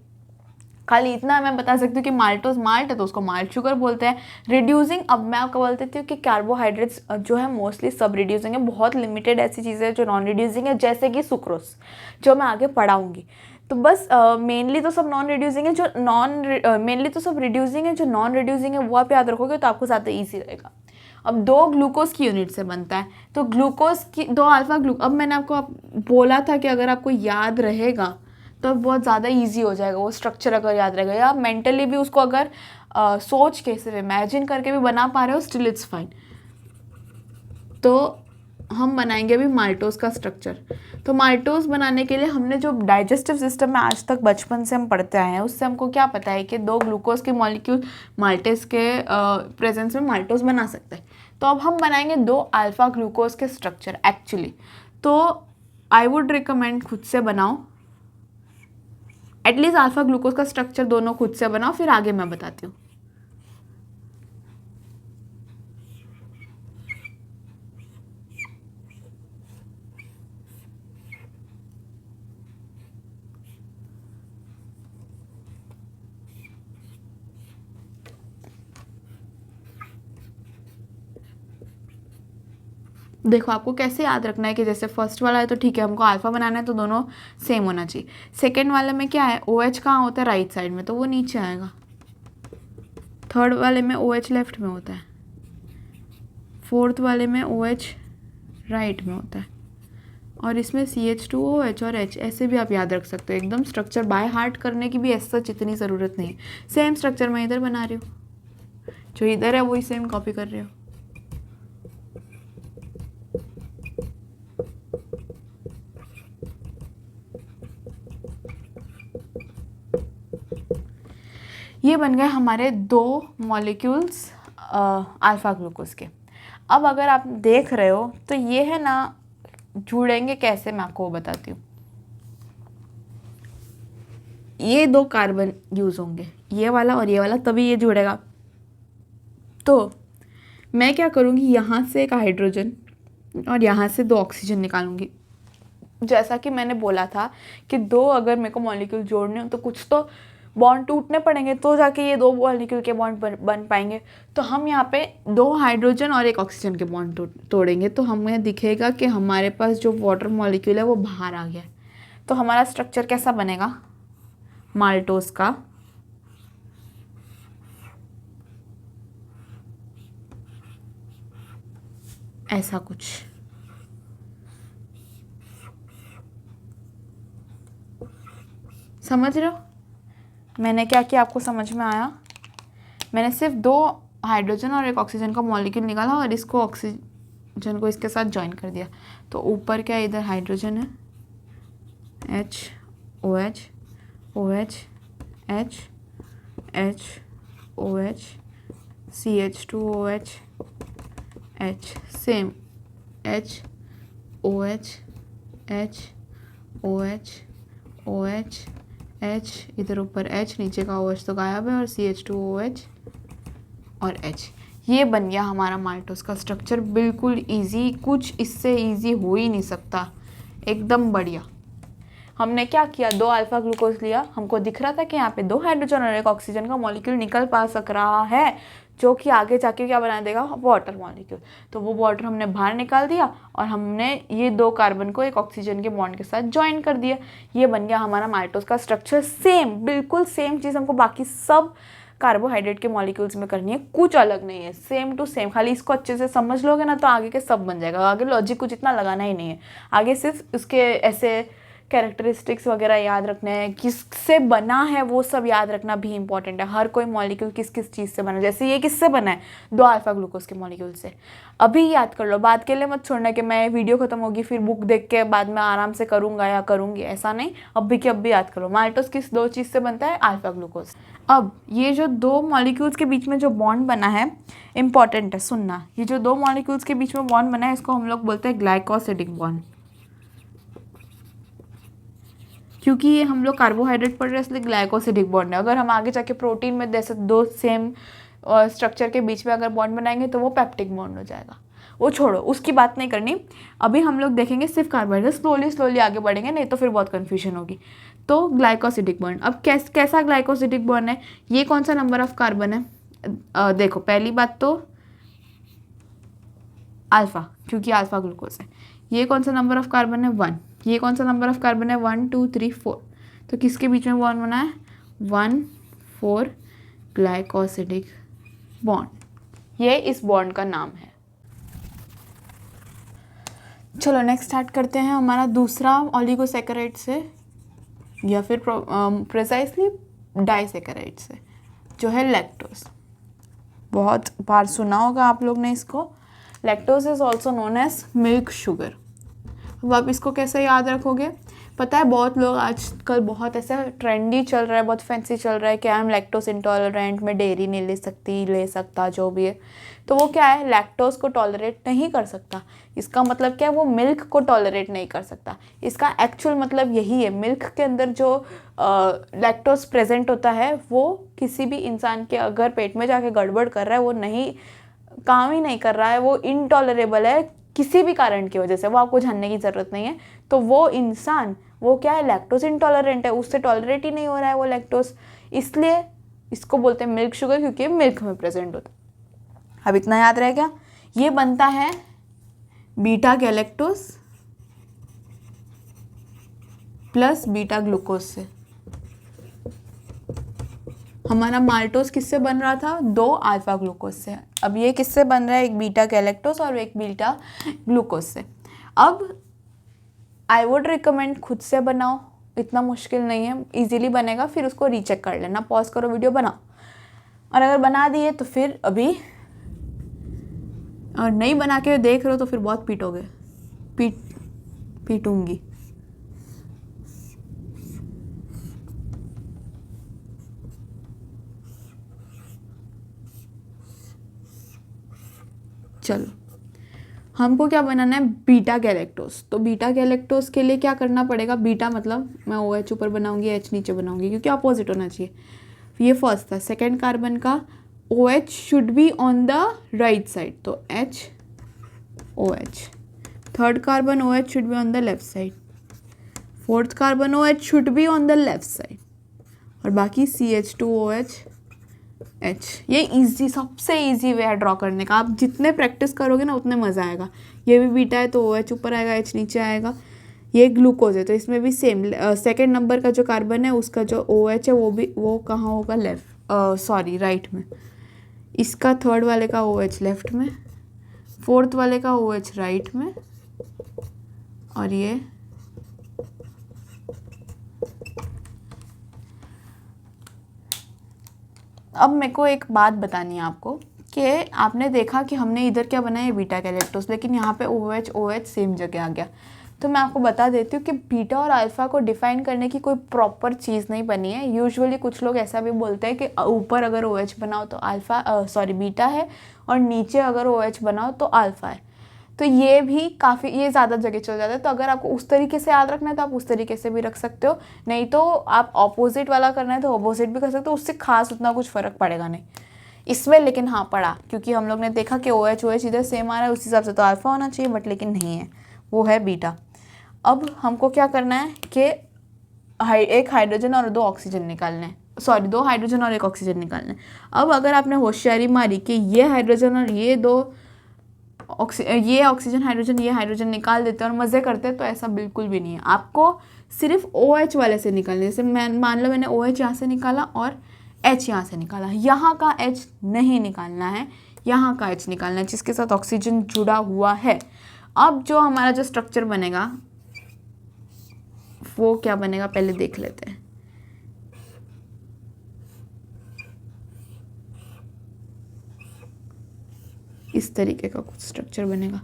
खाली इतना मैं बता सकती हूँ कि माल्टोज माल्ट है तो उसको माल्ट शुगर बोलते हैं। रिड्यूसिंग, अब मैं आपको बोल देती हूँ कि कार्बोहाइड्रेट्स जो है मोस्टली सब रिड्यूसिंग है, बहुत लिमिटेड ऐसी चीज़ें जो नॉन रिड्यूसिंग है, जैसे कि सुक्रोज जो मैं आगे पढ़ाऊँगी। तो बस मेनली तो सब नॉन रिड्यूसिंग है, मेनली तो सब रिड्यूसिंग है, जो नॉन रिड्यूसिंग है वो आप याद रखोगे तो आपको ज़्यादा ईजी रहेगा। अब 2 ग्लूकोज की यूनिट से बनता है, तो ग्लूकोज की 2 अल्फा अब मैंने आपको बोला था कि अगर आपको याद रहेगा तो बहुत ज़्यादा इजी हो जाएगा वो स्ट्रक्चर, अगर याद रहेगा या आप मेंटली भी उसको अगर सोच के सिर्फ इमेजिन करके भी बना पा रहे हो, स्टिल इट्स फाइन। तो हम बनाएंगे अभी माल्टोज का स्ट्रक्चर। तो माल्टोज बनाने के लिए हमने जो डाइजेस्टिव सिस्टम में आज तक बचपन से हम पढ़ते आए हैं, उससे हमको क्या पता है कि 2 ग्लूकोज के मॉलिक्यूल माल्टेज के प्रेजेंस में माल्टोज बना सकते हैं। तो अब हम बनाएंगे 2 अल्फा ग्लूकोज के स्ट्रक्चर एक्चुअली। तो आई वुड रिकमेंड खुद से बनाओ, एटलीस्ट अल्फा ग्लूकोज का स्ट्रक्चर दोनों खुद से बनाओ, फिर आगे मैं बताती हूँ। देखो आपको कैसे याद रखना है कि जैसे फर्स्ट वाला है तो ठीक है, हमको अल्फा बनाना है तो दोनों सेम होना चाहिए। सेकेंड वाले में क्या है, OH कहाँ होता है, राइट साइड में, तो वो नीचे आएगा। थर्ड वाले में OH लेफ्ट में होता है। फोर्थ वाले में OH राइट में होता है। और इसमें CH2OH और H, ऐसे भी आप याद रख सकते हो। एकदम स्ट्रक्चर बाय हार्ट करने की भी ऐसा इतनी ज़रूरत नहीं है। सेम स्ट्रक्चर मैं इधर बना रही हूँ, जो इधर है वही सेम कॉपी कर रही हूँ। ये बन गए हमारे 2 मॉलिक्यूल्स अल्फा ग्लूकोज के। अब अगर आप देख रहे हो तो ये है ना, जुड़ेंगे कैसे मैं आपको बताती हूँ। ये 2 कार्बन यूज़ होंगे, ये वाला और ये वाला, तभी ये जुड़ेगा। तो मैं क्या करूँगी, यहाँ से एक हाइड्रोजन और यहाँ से 2 ऑक्सीजन निकालूंगी। जैसा कि मैंने बोला था कि 2 अगर मेरे को मॉलिक्यूल जोड़ने हो तो कुछ तो बॉन्ड टूटने पड़ेंगे, तो जाके ये 2 मॉलिक्यूल के बॉन्ड बन पाएंगे। तो हम यहाँ पे 2 हाइड्रोजन और 1 ऑक्सीजन के बॉन्ड तोड़ेंगे, तो हमें दिखेगा कि हमारे पास जो वाटर मॉलिक्यूल है वो बाहर आ गया। तो हमारा स्ट्रक्चर कैसा बनेगा माल्टोज का, ऐसा कुछ। समझ रहे हो मैंने क्या किया, आपको समझ में आया? मैंने सिर्फ 2 हाइड्रोजन और 1 ऑक्सीजन का मॉलिक्यूल निकाला और इसको ऑक्सीजन को इसके साथ ज्वाइन कर दिया। तो ऊपर क्या, इधर हाइड्रोजन है, H OH OH H H OH CH2OH H, same H OH H OH OH H, इधर ऊपर H, नीचे का OH तो गायब है, और CH2OH और H। ये बन गया हमारा माल्टोज का स्ट्रक्चर। बिल्कुल इजी, कुछ इससे इजी हो ही नहीं सकता, एकदम बढ़िया। हमने क्या किया, 2 अल्फा ग्लूकोज लिया, हमको दिख रहा था कि यहाँ पे 2 हाइड्रोजन और 1 ऑक्सीजन का मॉलिक्यूल निकल पा सक रहा है, जो कि आगे जाके क्या बना देगा, वाटर मॉलिक्यूल। तो वो वाटर हमने बाहर निकाल दिया और हमने ये 2 कार्बन को 1 ऑक्सीजन के बॉन्ड के साथ ज्वाइन कर दिया। ये बन गया हमारा माल्टोज का स्ट्रक्चर। सेम, बिल्कुल सेम चीज़ हमको बाकी सब कार्बोहाइड्रेट के मॉलिक्यूल्स में करनी है, कुछ अलग नहीं है, सेम टू सेम। खाली इसको अच्छे से समझ लोगे ना तो आगे के सब बन जाएगा। आगे लॉजिक कुछ इतना लगाना ही नहीं है, आगे सिर्फ उसके ऐसे कैरेक्टरिस्टिक्स वगैरह याद रखने हैं, किससे बना है वो सब याद रखना भी इंपॉर्टेंट है। हर कोई मॉलिक्यूल किस किस चीज़ से बना है, जैसे ये किससे बना है, 2 अल्फा ग्लूकोज के मॉलिक्यूल से। अभी याद कर लो, बात के लिए मत छोड़ना कि मैं वीडियो खत्म होगी फिर बुक देख के बाद में आराम से करूँगा या करूँगी, ऐसा नहीं। अभी के अभी याद करो, माल्टोज किस 2 चीज़ से बनता है, अल्फा ग्लूकोज। अब ये जो 2 मॉलिक्यूल्स के बीच में जो बॉन्ड बना है, इंपॉर्टेंट है सुनना। ये जो 2 मॉलिक्यूल्स के बीच में बॉन्ड बना है, इसको हम लोग बोलते हैं ग्लाइकोसिडिक बॉन्ड। क्योंकि ये हम लोग कार्बोहाइड्रेट पढ़ रहे हैं इसलिए ग्लाइकोसिडिक बॉन्ड है। अगर हम आगे जाके प्रोटीन में जैसे 2 सेम स्ट्रक्चर के बीच में अगर बॉन्ड बनाएंगे तो वो पेप्टिक बॉन्ड हो जाएगा। वो छोड़ो, उसकी बात नहीं करनी। अभी हम लोग देखेंगे सिर्फ कार्बोहाइड्रेट, स्लोली आगे बढ़ेंगे, नहीं तो फिर बहुत कन्फ्यूजन होगी। तो ग्लाइकोसिडिक बॉन्ड, अब कैसा ग्लाइकोसिडिक बॉन्ड है, ये कौन सा नंबर ऑफ कार्बन है? देखो पहली बात तो अल्फा, क्योंकि अल्फा ग्लूकोज है। ये कौन सा नंबर ऑफ कार्बन है, 1। ये कौन सा नंबर ऑफ कार्बन है, 1 2 3 4। तो किसके बीच में बॉन्ड बना है, 1 4 ग्लाइकोसिडिक बॉन्ड। ये इस बॉन्ड का नाम है। चलो नेक्स्ट स्टार्ट करते हैं हमारा दूसरा ओलिगोसैकेराइड से, या फिर प्रिसाइसली डाइसैकेराइड से, जो है लैक्टोज। बहुत बार सुना होगा आप लोग ने इसको। Lactose is also known as milk sugar. अब आप इसको कैसे याद रखोगे? पता है बहुत लोग आजकल बहुत ऐसा ट्रेंडी चल रहा है, बहुत फैंसी चल रहा है कि आई एम लैक्टोज इंटॉलरेंट, मैं डेयरी नहीं ले सकता जो भी है। तो वो क्या है, लैक्टोज को टॉलरेट नहीं कर सकता। इसका मतलब क्या है, वो मिल्क को टॉलरेट नहीं कर सकता। इसका एक्चुअल मतलब यही है, मिल्क के अंदर जो लैक्टोज प्रेजेंट होता है वो किसी भी इंसान के अगर पेट में जाके गड़बड़ कर रहा है, वो नहीं काम ही नहीं कर रहा है, वो इनटॉलरेबल है किसी भी कारण की वजह से, वो आपको जानने की ज़रूरत नहीं है। तो वो इंसान वो क्या है, लैक्टोज इंटॉलरेंट है, उससे टॉलरेट ही नहीं हो रहा है वो लैक्टोज, इसलिए इसको बोलते हैं मिल्क शुगर, क्योंकि मिल्क में प्रेजेंट होता है। अब इतना याद रह गया। ये बनता है beta galactose plus beta glucose से। हमारा माल्टोज किससे बन रहा था, 2 अल्फा ग्लूकोज से। अब ये किससे बन रहा है, एक बीटा गैलेक्टोज और एक बीटा ग्लूकोज से। अब आई वुड रिकमेंड खुद से बनाओ, इतना मुश्किल नहीं है, इजीली बनेगा। फिर उसको रीचेक कर लेना, पॉज करो वीडियो, बनाओ। और अगर बना दिए तो फिर अभी, और नहीं बना के देख रहे हो तो फिर बहुत पीटोगे, पीटूंगी। चलो हमको क्या बनाना है, बीटा गैलेक्टोज। तो बीटा गैलेक्टोज के लिए क्या करना पड़ेगा, बीटा मतलब मैं OH ऊपर बनाऊंगी, H नीचे बनाऊंगी, क्योंकि अपोजिट होना चाहिए। ये फर्स्ट था। सेकेंड कार्बन का OH should be on the right side, तो H OH। Third carbon OH should be on the left side. Fourth carbon OH should be on the left side, और बाकी CH2OH H। ये easy, सबसे easy way है draw करने का। आप जितने प्रैक्टिस करोगे ना उतने मज़ा आएगा। ये भी बीटा है तो OH ऊपर आएगा, H नीचे आएगा। ये ग्लूकोज है तो इसमें भी सेम, सेकेंड नंबर का जो कार्बन है उसका जो OH है वो कहाँ होगा, राइट में। इसका थर्ड वाले का OH लेफ्ट में, फोर्थ वाले का OH राइट में, और ये अब मेरे को एक बात बतानी है आपको कि आपने देखा कि हमने इधर क्या बनाया है, बीटा गैलेक्टोज, लेकिन यहाँ पे OH सेम जगह आ गया। तो मैं आपको बता देती हूँ कि बीटा और अल्फ़ा को डिफाइन करने की कोई प्रॉपर चीज़ नहीं बनी है। यूजुअली कुछ लोग ऐसा भी बोलते हैं कि ऊपर अगर OH बनाओ तो बीटा है, और नीचे अगर OH बनाओ तो अल्फ़ा है। तो ये भी काफ़ी, ये ज़्यादा जगह चल जाता है। तो अगर आपको उस तरीके से याद रखना है तो आप उस तरीके से भी रख सकते हो, नहीं तो आप ऑपोजिट वाला करना है तो ऑपोजिट भी कर सकते हो। उससे खास उतना कुछ फ़र्क पड़ेगा नहीं इसमें, लेकिन हाँ पड़ा, क्योंकि हम लोग ने देखा कि OH इधर सेम आ रहा है, उस हिसाब से तो अल्फ़ा होना चाहिए, बट लेकिन नहीं है, वो है बीटा। अब हमको क्या करना है कि एक हाइड्रोजन और 2 ऑक्सीजन निकालने हैं, 2 हाइड्रोजन और 1 ऑक्सीजन निकालना है। अब अगर आपने होशियारी मारी कि ये हाइड्रोजन और ये ऑक्सीजन हाइड्रोजन ये हाइड्रोजन निकाल देते हैं और मज़े करते हैं, तो ऐसा बिल्कुल भी नहीं है। आपको सिर्फ OH वाले से निकालने, जैसे मान लो मैंने OH यहाँ से निकाला और H यहाँ से निकाला, यहाँ का H नहीं निकालना है, यहाँ का H निकालना है जिसके साथ ऑक्सीजन जुड़ा हुआ है। अब जो हमारा जो स्ट्रक्चर बनेगा वो क्या बनेगा पहले देख लेते हैं। इस तरीके का कुछ स्ट्रक्चर बनेगा।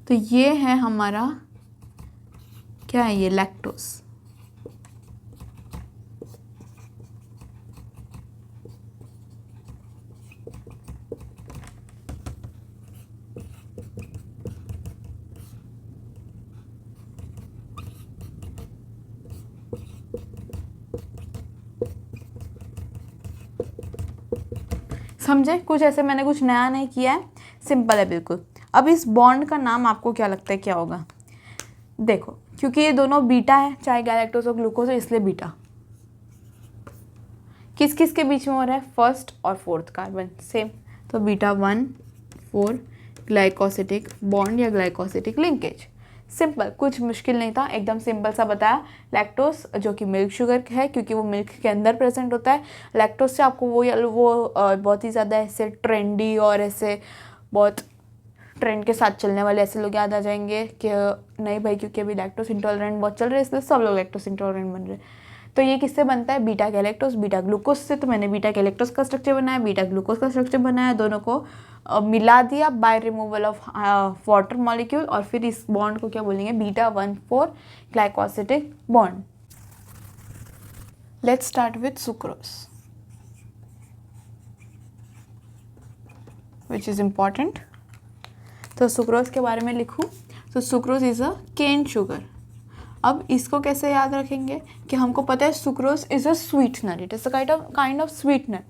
तो ये है हमारा, क्या है ये, लैक्टोज। समझे? कुछ ऐसे मैंने कुछ नया नहीं किया है, सिंपल है बिल्कुल। अब इस बॉन्ड का नाम आपको क्या लगता है क्या होगा? देखो, क्योंकि ये दोनों बीटा है, चाहे गैलेक्टोज और ग्लूकोज हो, इसलिए बीटा। किस किस के बीच में हो रहा है, फर्स्ट और फोर्थ कार्बन सेम, तो बीटा 1 4 ग्लाइकोसिटिक बॉन्ड या ग्लाइकोसिटिक लिंकेज। सिंपल, कुछ मुश्किल नहीं था, एकदम सिंपल सा बताया। लैक्टोस जो कि मिल्क शुगर है, क्योंकि वो मिल्क के अंदर प्रेजेंट होता है। लैक्टोस से आपको वो बहुत ही ज़्यादा ऐसे ट्रेंडी और ऐसे बहुत ट्रेंड के साथ चलने वाले ऐसे लोग याद आ जाएंगे कि नहीं भाई, क्योंकि अभी लैक्टोस इंटॉलरेंट बहुत चल रहे हैं, इसलिए सब लोग लैक्टोस इंटॉलरेंट बन रहे हैं। तो ये किससे बनता है? बीटा गैलेक्टोस बीटा ग्लूकोज से। तो मैंने बीटा गैलेक्टोस का स्ट्रक्चर बनाया, बीटा ग्लूकोज का स्ट्रक्चर बनाया, दोनों को मिला दिया by removal of water molecule, और फिर इस बॉन्ड को क्या बोलेंगे? Beta 1,4 glycosidic bond. Let's start with sucrose, which is important. तो सुक्रोज के बारे में लिखूं तो sucrose is a cane sugar. अब इसको कैसे याद रखेंगे कि हमको पता है sucrose is a sweetener, it is a kind of sweetener.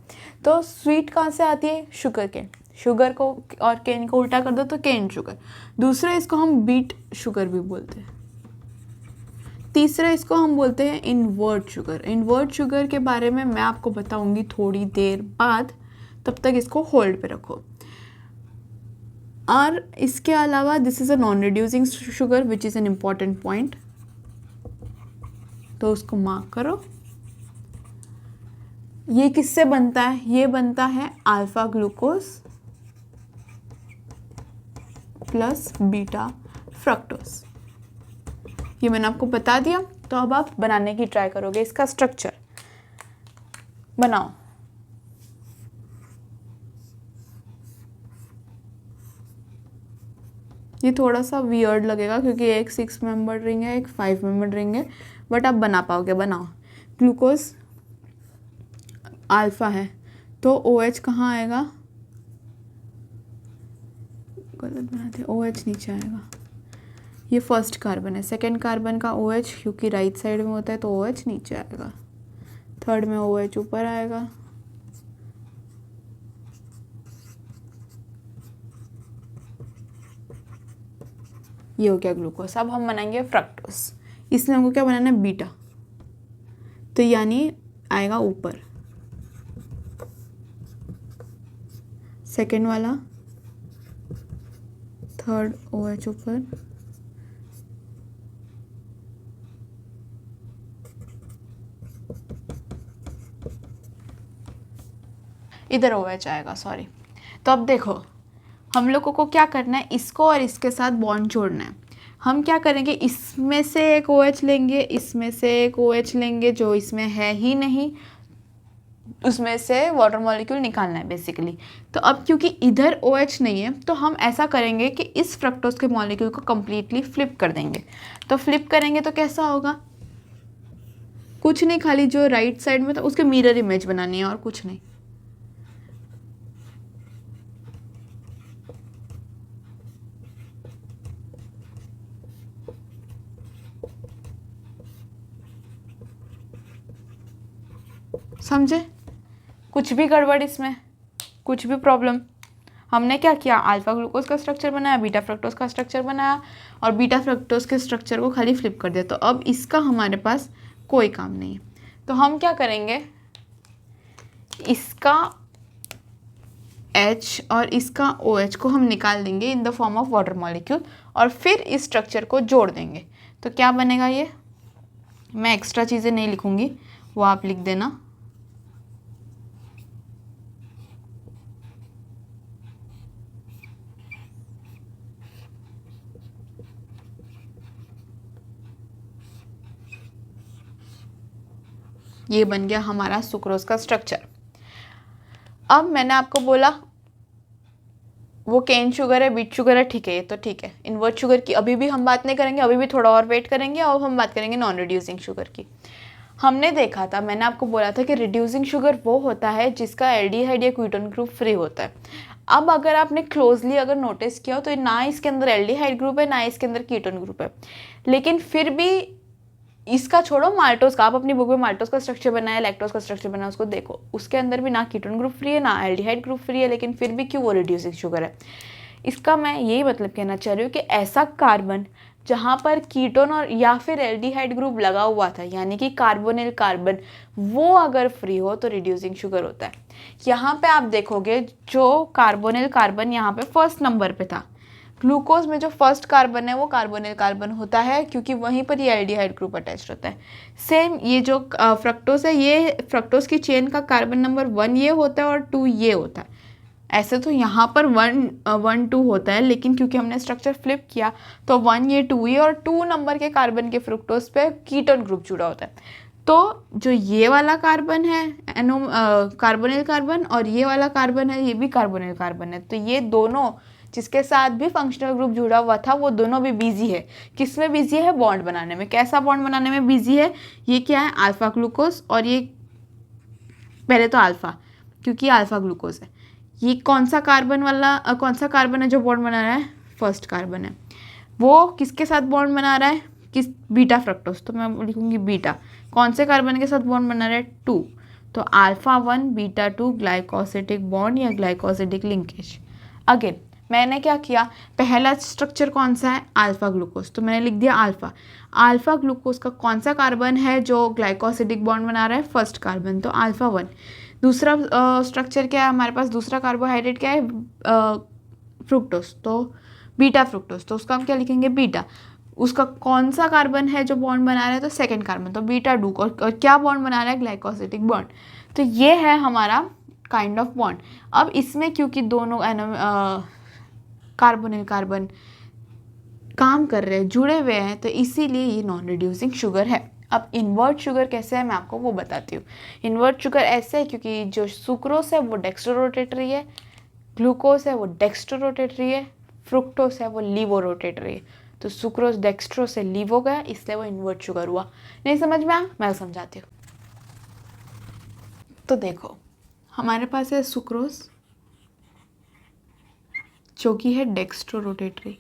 तो स्वीट कहाँ से आती है? Sugar cane. शुगर को और केन को उल्टा कर दो तो केन शुगर। दूसरा इसको हम बीट शुगर भी बोलते हैं। तीसरा इसको हम बोलते हैं इनवर्ट शुगर। इनवर्ट शुगर के बारे में मैं आपको बताऊंगी थोड़ी देर बाद, तब तक इसको होल्ड पे रखो। और इसके अलावा this is a non reducing sugar which is an important point, तो उसको मार्क करो। ये किससे बनता है? ये बनता है alpha glucose plus beta fructose. ये मैंने आपको बता दिया। तो अब आप बनाने की ट्राई करोगे। इसका स्ट्रक्चर बनाओ। ये थोड़ा सा वियर्ड लगेगा क्योंकि एक 6 मेंबर रिंग है, एक 5 मेंबर रिंग है, बट आप बना पाओगे। बनाओ। ग्लूकोज अल्फा है तो OH कहाँ आएगा? गलत बनाते, OH नीचे आएगा। ये फर्स्ट कार्बन है, सेकेंड कार्बन का OH क्योंकि राइट साइड में होता है तो OH नीचे आएगा, थर्ड में OH ऊपर आएगा। ये हो गया ग्लूकोज। अब हम बनाएंगे फ्रक्टोज। इसमें हमको क्या बनाना है? बीटा, तो यानी आएगा ऊपर। सेकेंड वाला, थर्ड OH ऊपर, इधर OH आएगा, सॉरी। तो अब देखो हम लोगों को क्या करना है, इसको और इसके साथ बॉन्ड जोड़ना है। हम क्या करेंगे, इसमें से एक OH लेंगे, इसमें से एक OH लेंगे, जो इसमें है ही नहीं उसमें से वाटर मॉलिक्यूल निकालना है बेसिकली। तो अब क्योंकि इधर OH नहीं है तो हम ऐसा करेंगे कि इस फ्रक्टोज के मॉलिक्यूल को कम्प्लीटली फ्लिप कर देंगे। तो फ्लिप करेंगे तो कैसा होगा? कुछ नहीं, खाली जो राइट साइड में था उसके मिरर इमेज बनानी है और कुछ नहीं। समझे? कुछ भी गड़बड़ इसमें, कुछ भी प्रॉब्लम? हमने क्या किया? अल्फा ग्लूकोज का स्ट्रक्चर बनाया, बीटा फ्रक्टोज का स्ट्रक्चर बनाया, और बीटा फ्रक्टोज के स्ट्रक्चर को खाली फ्लिप कर दिया। तो अब इसका हमारे पास कोई काम नहीं है। तो हम क्या करेंगे, इसका H और इसका OH को हम निकाल देंगे in the form of water molecule, और फिर इस स्ट्रक्चर को जोड़ देंगे। तो क्या बनेगा? ये मैं एक्स्ट्रा चीज़ें नहीं लिखूंगी, वो आप लिख देना। ये बन गया हमारा सुक्रोज का स्ट्रक्चर। अब मैंने आपको बोला वो केन शुगर है, बीट शुगर है, ठीक है, ये तो ठीक है। इनवर्ट शुगर की अभी भी हम बात नहीं करेंगे, अभी भी थोड़ा और वेट करेंगे। अब हम बात करेंगे नॉन रिड्यूसिंग शुगर की। हमने देखा था, मैंने आपको बोला था कि रिड्यूसिंग शुगर वो होता है जिसका एल्डिहाइड या कीटोन ग्रुप फ्री होता है। अब अगर आपने क्लोजली अगर नोटिस किया तो ना इसके अंदर एल्डिहाइड ग्रुप है, ना इसके अंदर कीटोन ग्रुप है, लेकिन फिर भी इसका छोड़ो, माल्टोज का, आप अपनी बुक में माल्टोज का स्ट्रक्चर बनाया, लैक्टोज का स्ट्रक्चर बनाया, उसको देखो, उसके अंदर भी ना कीटोन ग्रुप फ्री है, ना एल्डिहाइड ग्रुप फ्री है, लेकिन फिर भी क्यों वो रिड्यूसिंग शुगर है? इसका मैं यही मतलब कहना चाह रही हूँ कि ऐसा कार्बन जहाँ पर कीटोन और या फिर एल्डिहाइड ग्रुप लगा हुआ था, यानी कि कार्बोनिल कार्बन, वो अगर फ्री हो तो रिड्यूसिंग शुगर होता है। यहाँ पे आप देखोगे जो कार्बोनिल कार्बन यहाँ पे फर्स्ट नंबर पे था, ग्लूकोज में जो फर्स्ट कार्बन है वो कार्बोनिल कार्बन होता है, क्योंकि वहीं पर ये एल्डिहाइड ग्रुप अटैच होता है। सेम ये जो फ्रक्टोज है, ये फ्रक्टोज की चेन का कार्बन नंबर 1 ये होता है और 2 ये होता है। ऐसे तो यहाँ पर 1 2 होता है, लेकिन क्योंकि हमने स्ट्रक्चर फ्लिप किया तो 1 ये 2 ये और 2 नंबर के कार्बन के फ्रुक्टोज पे कीटोन ग्रुप जुड़ा होता है। तो जो ये वाला कार्बन है कार्बोनिल कार्बन, और ये वाला कार्बन है ये भी कार्बोनिल कार्बन है। तो ये दोनों जिसके साथ भी फंक्शनल ग्रुप जुड़ा हुआ था वो दोनों भी बिजी है। किस में बिजी है? बॉन्ड बनाने में। कैसा बॉन्ड बनाने में बिजी है? ये क्या है? अल्फा ग्लूकोज, और ये पहले तो अल्फा, क्योंकि अल्फा ग्लूकोज है। ये कौन सा कार्बन है जो बॉन्ड बना रहा है? फर्स्ट कार्बन है। वो किसके साथ बॉन्ड बना रहा है? बीटा फ्रक्टोज, तो मैं लिखूंगी बीटा। कौन से कार्बन के साथ बॉन्ड बना रहा है? 2। तो अल्फा 1 बीटा 2 ग्लाइकोसिडिक बॉन्ड या ग्लाइकोसिडिक लिंकेज। अगेन मैंने क्या किया, पहला स्ट्रक्चर कौन सा है? अल्फा ग्लूकोज, तो मैंने लिख दिया अल्फा। अल्फा ग्लूकोज का कौन सा कार्बन है जो ग्लाइकोसिडिक बॉन्ड बना रहा है? फर्स्ट कार्बन, तो अल्फा 1। दूसरा स्ट्रक्चर क्या है हमारे पास? दूसरा कार्बोहाइड्रेट क्या है? फ्रुक्टोज, तो बीटा फ्रुक्टोज, तो उसका हम क्या लिखेंगे? बीटा। उसका कौन सा कार्बन है जो बॉन्ड बना रहा है? तो सेकंड कार्बन, तो बीटा 2। और क्या बॉन्ड बना रहा है? Glycosidic bond. तो ये है हमारा काइंड ऑफ बॉन्ड। अब इसमें क्योंकि दोनों कार्बोनिल कार्बन काम कर रहे हैं, जुड़े हुए हैं, तो इसीलिए ये नॉन रिड्यूसिंग शुगर है। अब इन्वर्ट शुगर कैसे है मैं आपको वो बताती हूँ। इन्वर्ट शुगर ऐसे है क्योंकि जो सुक्रोस है वो डेक्स्ट्रो रोटेटरी है, ग्लूकोज है वो डेक्स्ट्रो रोटेटरी है, फ्रुक्टोज है वो लीवो रोटेटरी है। तो सुक्रोज डेक्स्ट्रो से लीवो गया, इसलिए वो इन्वर्ट शुगर हुआ। नहीं समझ में आया? मैं समझाती हूँ। तो देखो हमारे पास है सुक्रोज जो कि है डेक्स्ट्रो रोटेटरी,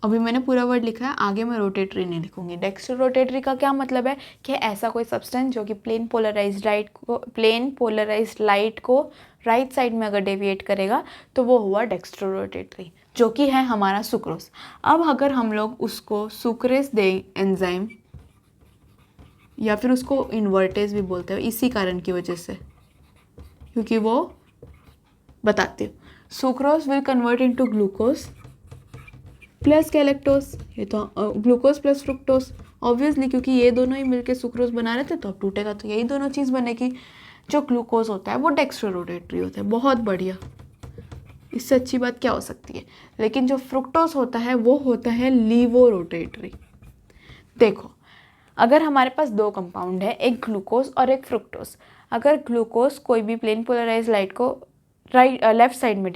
अभी मैंने पूरा वर्ड लिखा है, आगे मैं रोटेटरी नहीं लिखूंगी। डेक्स्ट्रो रोटेटरी का क्या मतलब है कि ऐसा कोई सब्सटेंस जो कि प्लेन पोलराइज्ड लाइट को राइट साइड में अगर डेविएट करेगा तो वो हुआ डेक्स्ट्रो रोटेटरी, जो कि है हमारा सुक्रोज। अब अगर हम लोग उसको सुक्रेज दें एंजाइम, या फिर उसको इन्वर्टेज भी बोलते हैं इसी कारण की वजह से, क्योंकि वो बताती हूँ। Sucrose will convert into glucose plus galactose, ये तो ग्लूकोज प्लस फ्रुक्टोज ऑब्वियसली, क्योंकि ये दोनों ही मिलके सुक्रोज बना रहे थे, तो अब टूटेगा तो यही दोनों चीज़ बनेगी। जो ग्लूकोज होता है वो डेक्स्ट्रो रोटेटरी होता है, बहुत बढ़िया, इससे अच्छी बात क्या हो सकती है। लेकिन जो फ्रुक्टोज होता है वो होता है लीवो रोटेटरी। देखो अगर हमारे पास दो कंपाउंड है, एक ग्लूकोज और एक फ्रुक्टोज, अगर ग्लूकोज कोई भी प्लेन पोलराइज लाइट को लेफ्ट साइड में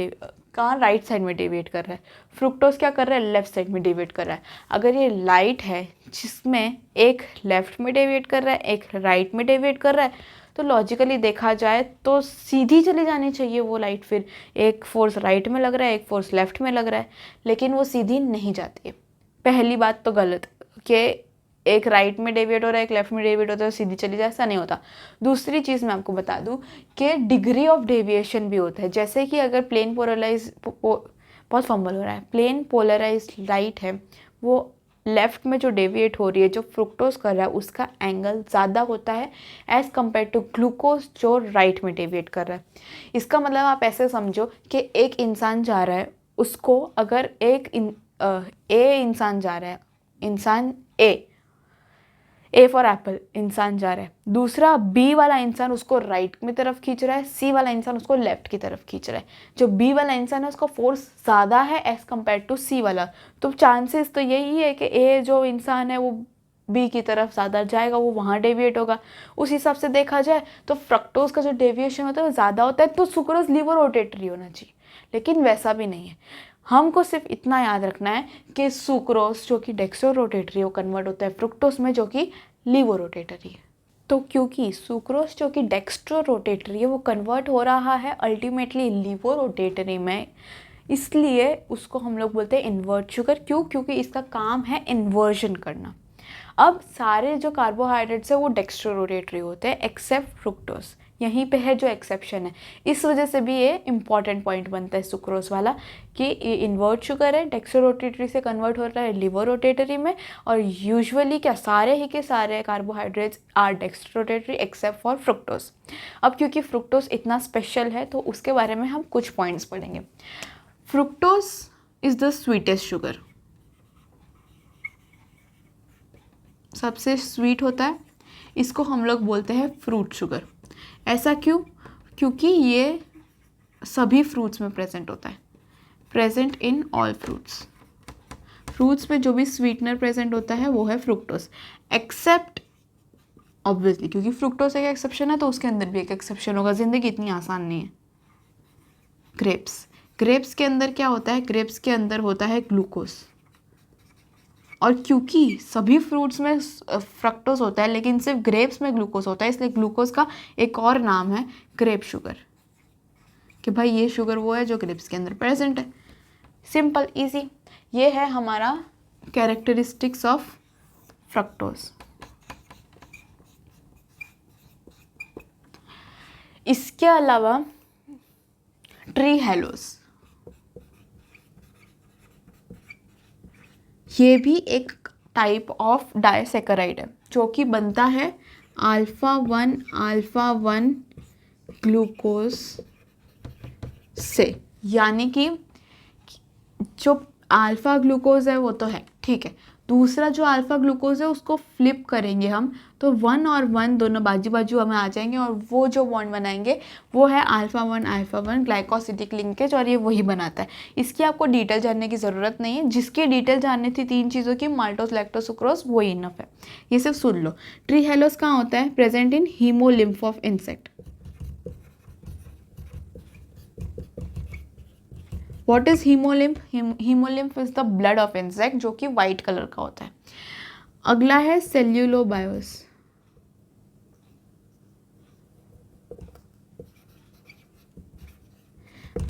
राइट साइड में डेविएट कर रहा है, फ्रुक्टोज क्या कर रहा है? लेफ्ट साइड में डेविएट कर रहा है। अगर ये लाइट है जिसमें एक लेफ्ट में डेविएट कर रहा है एक राइट में डेविएट कर रहा है, तो लॉजिकली देखा जाए तो सीधी चली जानी चाहिए वो लाइट। फिर एक फोर्स राइट में लग रहा है एक फोर्स लेफ्ट में लग रहा है, लेकिन वो सीधी नहीं जाती है। पहली बात तो गलत कि एक राइट में डेविएट हो रहा है एक लेफ्ट में डेविएट होता है तो सीधी चली जाए, ऐसा नहीं होता। दूसरी चीज़ मैं आपको बता दूं कि डिग्री ऑफ डेविएशन भी होता है। जैसे कि अगर प्लेन पोलराइज बहुत फंबल हो रहा है, प्लेन पोलराइज लाइट है वो लेफ्ट में जो डेविएट हो रही है, जो फ्रुक्टोज कर रहा है उसका एंगल ज़्यादा होता है एज़ कम्पेयर टू ग्लूकोज जो राइट में डेविएट कर रहा है। इसका मतलब आप ऐसे समझो कि एक इंसान जा रहा है, उसको अगर इंसान जा रहा है, इंसान ए फॉर एप्पल इंसान जा रहा है, दूसरा बी वाला इंसान उसको राइट की तरफ खींच रहा है, सी वाला इंसान उसको लेफ्ट की तरफ खींच रहा है। जो बी वाला इंसान है उसका फोर्स ज़्यादा है एज़ कम्पेयर टू सी वाला, तो चांसेस तो यही है कि ए जो इंसान है वो बी की तरफ ज़्यादा जाएगा, वो वहाँ डेविएट होगा। उस हिसाब से देखा जाए तो फ्रक्टोज का जो डेविएशन होता है वो ज़्यादा होता है, तो सुक्रोज लीवर रोटेटरी होना चाहिए, लेकिन वैसा भी नहीं है। हमको सिर्फ इतना याद रखना है कि सुक्रोज जो कि डेक्स्ट्रो रोटेटरी है वो कन्वर्ट होता है फ्रुक्टोज में जो कि लीवो रोटेटरी है। तो क्योंकि सुक्रोज जो कि डेक्स्ट्रो रोटेटरी है वो कन्वर्ट हो रहा है अल्टीमेटली लीवो रोटेटरी में, इसलिए उसको हम लोग बोलते हैं इन्वर्ट शुगर। क्यों? क्योंकि इसका काम है इन्वर्जन करना। अब सारे जो कार्बोहाइड्रेट्स है वो डेक्स्ट्रोरोटेटरी होते हैं एक्सेप्ट फ्रुक्टोज, यहीं पे है जो एक्सेप्शन है। इस वजह से भी ये इंपॉर्टेंट पॉइंट बनता है सुक्रोज वाला कि ये इन्वर्ट शुगर है, डेक्स्ट्रोरोटेटरी से कन्वर्ट हो रहा है लिवर रोटेटरी में, और यूजुअली क्या सारे ही के सारे carbohydrates are dextrorotatory except for fructose. अब क्योंकि फ्रुक्टोज इतना स्पेशल है तो उसके बारे में हम कुछ पॉइंट्स पढ़ेंगे। Fructose is the sweetest sugar, सबसे स्वीट होता है, इसको हम लोग बोलते हैं फ्रूट शुगर। ऐसा क्यों? क्योंकि ये सभी फ्रूट्स में प्रेजेंट होता है, present in all fruits. Fruits में जो भी स्वीटनर प्रेजेंट होता है वो है फ्रुक्टोज, एक्सेप्ट ऑब्वियसली क्योंकि फ्रुक्टोज एक एक्सेप्शन है तो उसके अंदर भी एक एक्सेप्शन होगा, ज़िंदगी इतनी आसान नहीं है। ग्रेप्स, ग्रेप्स के अंदर क्या होता है? ग्रेप्स के अंदर होता है ग्लूकोज, और क्योंकि सभी फ्रूट्स में फ्रक्टोज होता है लेकिन सिर्फ ग्रेप्स में ग्लूकोज होता है, इसलिए ग्लूकोज का एक और नाम है ग्रेप शुगर, कि भाई ये शुगर वो है जो ग्रेप्स के अंदर प्रेजेंट है। सिंपल इजी, ये है हमारा कैरेक्टरिस्टिक्स ऑफ फ्रक्टोज। इसके अलावा ट्री हेलोस, ये भी एक टाइप ऑफ डायसेकेराइड है जो कि बनता है अल्फा 1 ग्लूकोज से, यानी कि जो अल्फा ग्लूकोज है वो तो है, ठीक है, दूसरा जो अल्फा ग्लूकोज है उसको फ्लिप करेंगे हम तो 1 और 1 दोनों बाजू बाजू हमें आ जाएंगे, और वो जो बॉन्ड बनाएंगे वो है अल्फा 1 ग्लाइकोसिडिक लिंकेज, और ये वही बनाता है। इसकी आपको डिटेल जानने की ज़रूरत नहीं है, जिसकी डिटेल जाननी थी 3 चीज़ों की, माल्टोज लैक्टोज सुक्रोज, वही इनफ है, ये सिर्फ सुन लो। ट्री हेलोस कहाँ होता है? Present in haemolymph of insect. What is haemolymph? Haemolymph is the blood of insect जो कि वाइट कलर का होता है। अगला है सेल्यूलोबायोस,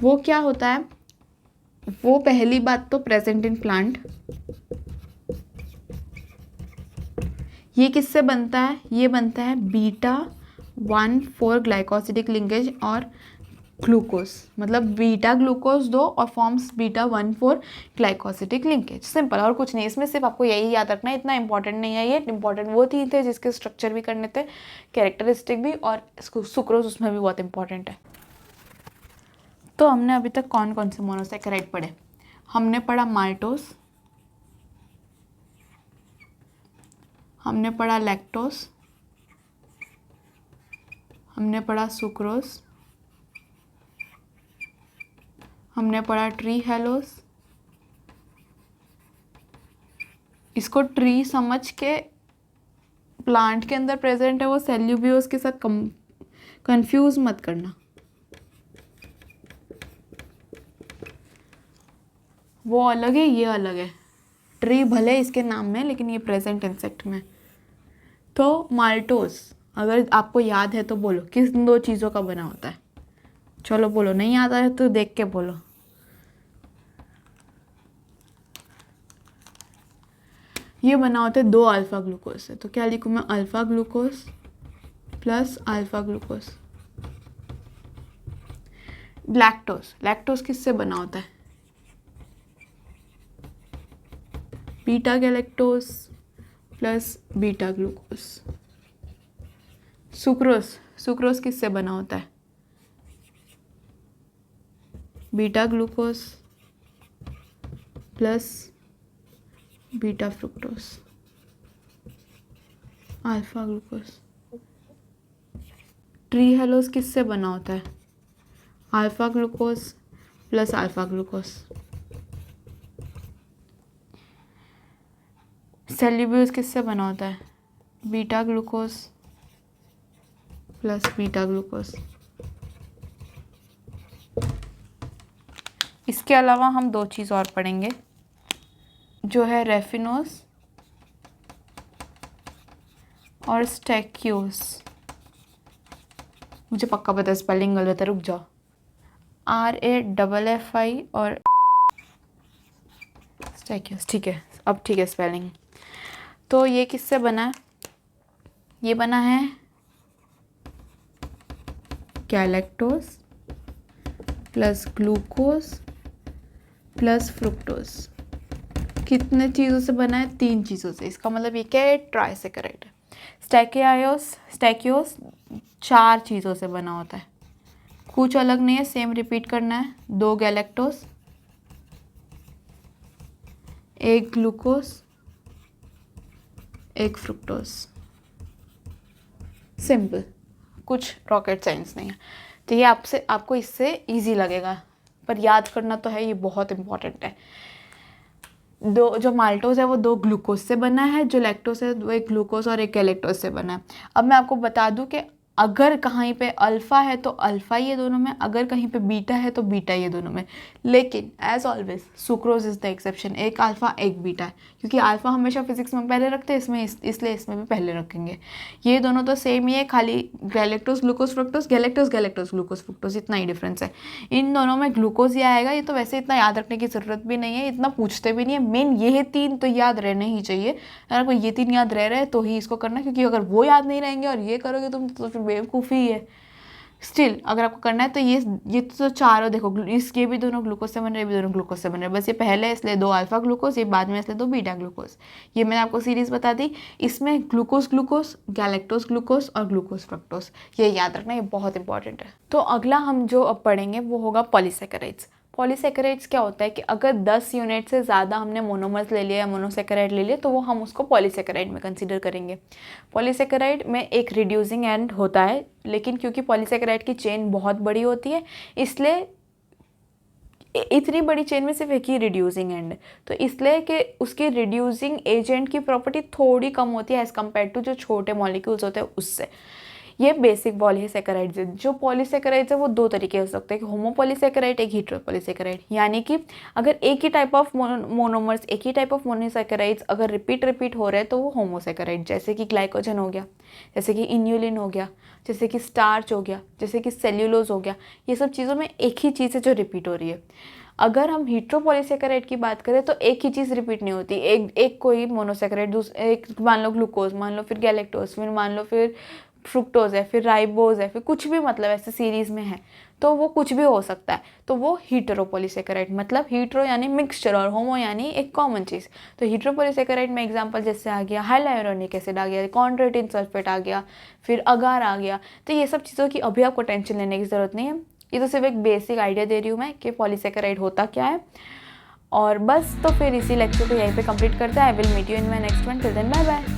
वो क्या होता है? वो पहली बात तो प्रेजेंट इन प्लांट। ये किससे बनता है? ये बनता है बीटा 1,4 ग्लाइकोसिडिक लिंकेज और ग्लूकोज, मतलब बीटा ग्लूकोज 2 और forms beta 1,4 glycosidic linkage. Simple, और कुछ नहीं, इसमें सिर्फ आपको यही याद रखना है, इतना इंपॉर्टेंट नहीं है ये। इंपॉर्टेंट वो 3 थे जिसके स्ट्रक्चर भी करने थे, कैरेक्टरिस्टिक भी, और सुक्रोज उसमें भी बहुत इंपॉर्टेंट है। तो हमने अभी तक कौन कौन से मोनोसेकेराइड पढ़े? हमने पढ़ा माल्टोज, हमने पढ़ा लैक्टोज, हमने पढ़ा सुक्रोज, हमने पढ़ा ट्री हेलोस। इसको ट्री समझ के प्लांट के अंदर प्रेजेंट है वो सेल्यूबियोस के साथ कंफ्यूज मत करना, वो अलग है ये अलग है। ट्री भले इसके नाम में लेकिन ये प्रेजेंट इंसेक्ट में। तो माल्टोज अगर आपको याद है तो बोलो किस 2 चीज़ों का बना होता है? चलो बोलो, नहीं याद आया तो देख के बोलो। ये बना होता है 2 अल्फा ग्लूकोज से, तो क्या लिखूँ मैं? Alpha glucose plus alpha glucose. Lactose, lactose किससे बना होता है? Beta galactose plus beta glucose. Sucrose, sucrose किससे बना होता है? Beta glucose plus beta fructose, alpha glucose. Trehalose किससे बना होता है? Alpha glucose plus alpha glucose. Cellobiose किससे बना होता है? Beta glucose plus beta glucose. इसके अलावा हम 2 चीज़ और पढ़ेंगे जो है रेफिनोस और स्टेक्यूस। मुझे पक्का पता है स्पेलिंग गलत है, रुक जाओ। RAFFI और स्टेक्यूस, ठीक है, अब ठीक है स्पेलिंग। तो ये किससे बना है? ये बना है galactose plus glucose plus fructose. कितने चीज़ों से बना है? 3 चीज़ों से। इसका मतलब ये क्या है? ट्राइसेकेराइड है। स्टैकियोस 4 चीज़ों से बना होता है, कुछ अलग नहीं है, सेम रिपीट करना है। 2 गैलेक्टोज, 1 ग्लूकोज, 1 फ्रुक्टोज। सिंपल, कुछ रॉकेट साइंस नहीं है। तो ये आपको इससे इजी लगेगा, पर याद करना तो है, ये बहुत इंपॉर्टेंट है। जो माल्टोज है वो 2 ग्लूकोज से बना है, जो लैक्टोज है वो 1 ग्लूकोज और 1 गैलेक्टोज से बना है। अब मैं आपको बता दूं कि अगर कहीं पे अल्फ़ा है तो अल्फ़ा ये दोनों में, अगर कहीं पे बीटा है तो बीटा ये दोनों में। लेकिन as always sucrose is the exception. 1 alpha 1 beta है, क्योंकि अल्फ़ा हमेशा फिजिक्स में पहले रखते हैं, इसलिए इसमें भी पहले रखेंगे। ये दोनों तो सेम ही है, खाली galactose glucose fructose, galactose glucose fructose, इतना ही डिफरेंस है। इन दोनों में ग्लूकोज ही आएगा। ये तो वैसे इतना याद रखने की ज़रूरत भी नहीं है, इतना पूछते भी नहीं है। मेन ये 3 तो याद रहने ही चाहिए। अगर आपको ये 3 याद रह रहे हैं तो ही इसको करना, क्योंकि अगर वो याद नहीं रहेंगे और ये करोगे तुम तो फिर बेवकूफ़ी है। स्टिल अगर आपको करना है तो ये तो चारों देखो, ये भी दोनों ग्लूकोज से बन रहे हैं, ये भी दोनों ग्लूकोज से बन रहे हैं। बस ये पहले इसलिए 2 अल्फा ग्लूकोज, ये बाद में इसलिए 2 बीटा ग्लूकोज। ये मैंने आपको सीरीज बता दी। इसमें ग्लूकोज, गैलेक्टोज ग्लूकोज और ग्लूकोज फ्रक्टोज, ये याद रखना, ये बहुत इंपॉर्टेंट है। तो अगला हम जो अब पढ़ेंगे वो होगा पॉलीसेकेराइड्स। पॉलीसेकेराइड्स क्या होता है कि अगर 10 यूनिट से ज़्यादा हमने मोनोमर्स ले लिया या मोनोसेकेराइड ले लिया तो वो हम उसको पॉलीसेकेराइड में कंसीडर करेंगे। पॉलीसेकेराइड में एक रिड्यूसिंग एंड होता है, लेकिन क्योंकि पॉलीसेकेराइड की चेन बहुत बड़ी होती है, इसलिए इतनी बड़ी चेन में सिर्फ एक ही रिड्यूसिंग एंड है, तो इसलिए कि उसकी रिड्यूसिंग एजेंट की प्रॉपर्टी थोड़ी कम होती है एज़ कम्पेयर टू जो छोटे मॉलिक्यूल्स होते हैं उससे। ये बेसिक पॉलीसेकेराइड्स है। जो पॉलीसेकेराइड्स है वो 2 तरीके हो सकते हैं, एक होमोपॉलीसेकेराइड, एक हेटेरोपॉलीसेकेराइड। यानी कि अगर एक ही टाइप ऑफ मोनोमर्स, एक ही टाइप ऑफ मोनोसेकेराइड्स अगर रिपीट हो रहे हैं तो वो होमोसेकेराइड, जैसे कि ग्लाइकोजन हो गया, जैसे कि इन्यूलिन हो गया, जैसे कि स्टार्च हो गया, जैसे कि सेल्यूलोज हो गया। ये सब चीज़ों में एक ही चीज़ है जो रिपीट हो रही है। अगर हम हेटेरोपॉलीसेकेराइड की बात करें तो एक ही चीज़ रिपीट नहीं होती। एक कोई मोनोसेकेराइड, एक मान लो ग्लूकोज, मान लो फिर गैलेक्टोज, फिर मान लो फिर फ्रुक्टोज है, फिर राइबोज है, फिर कुछ भी, मतलब ऐसे सीरीज़ में है तो वो कुछ भी हो सकता है, तो वो हेटेरोपॉलीसेकेराइड। मतलब हेटेरो यानी मिक्सचर और होमो यानी एक कॉमन चीज़। तो हेटेरोपॉलीसेकेराइड में एग्जांपल जैसे आ गया हाइलायरोनिक एसिड आ गया, कॉन्ड्रोइटिन सल्फेट आ गया, फिर अगार आ गया। तो ये सब चीज़ों की अभी आपको टेंशन लेने की ज़रूरत नहीं है, ये तो सिर्फ एक बेसिक आइडिया दे रही हूँ मैं कि पॉलीसेकेराइड होता क्या है। और बस, तो फिर इसी लेक्चर को यहीं पे कंप्लीट करते हैं। I will meet you in my next one. Till then bye bye.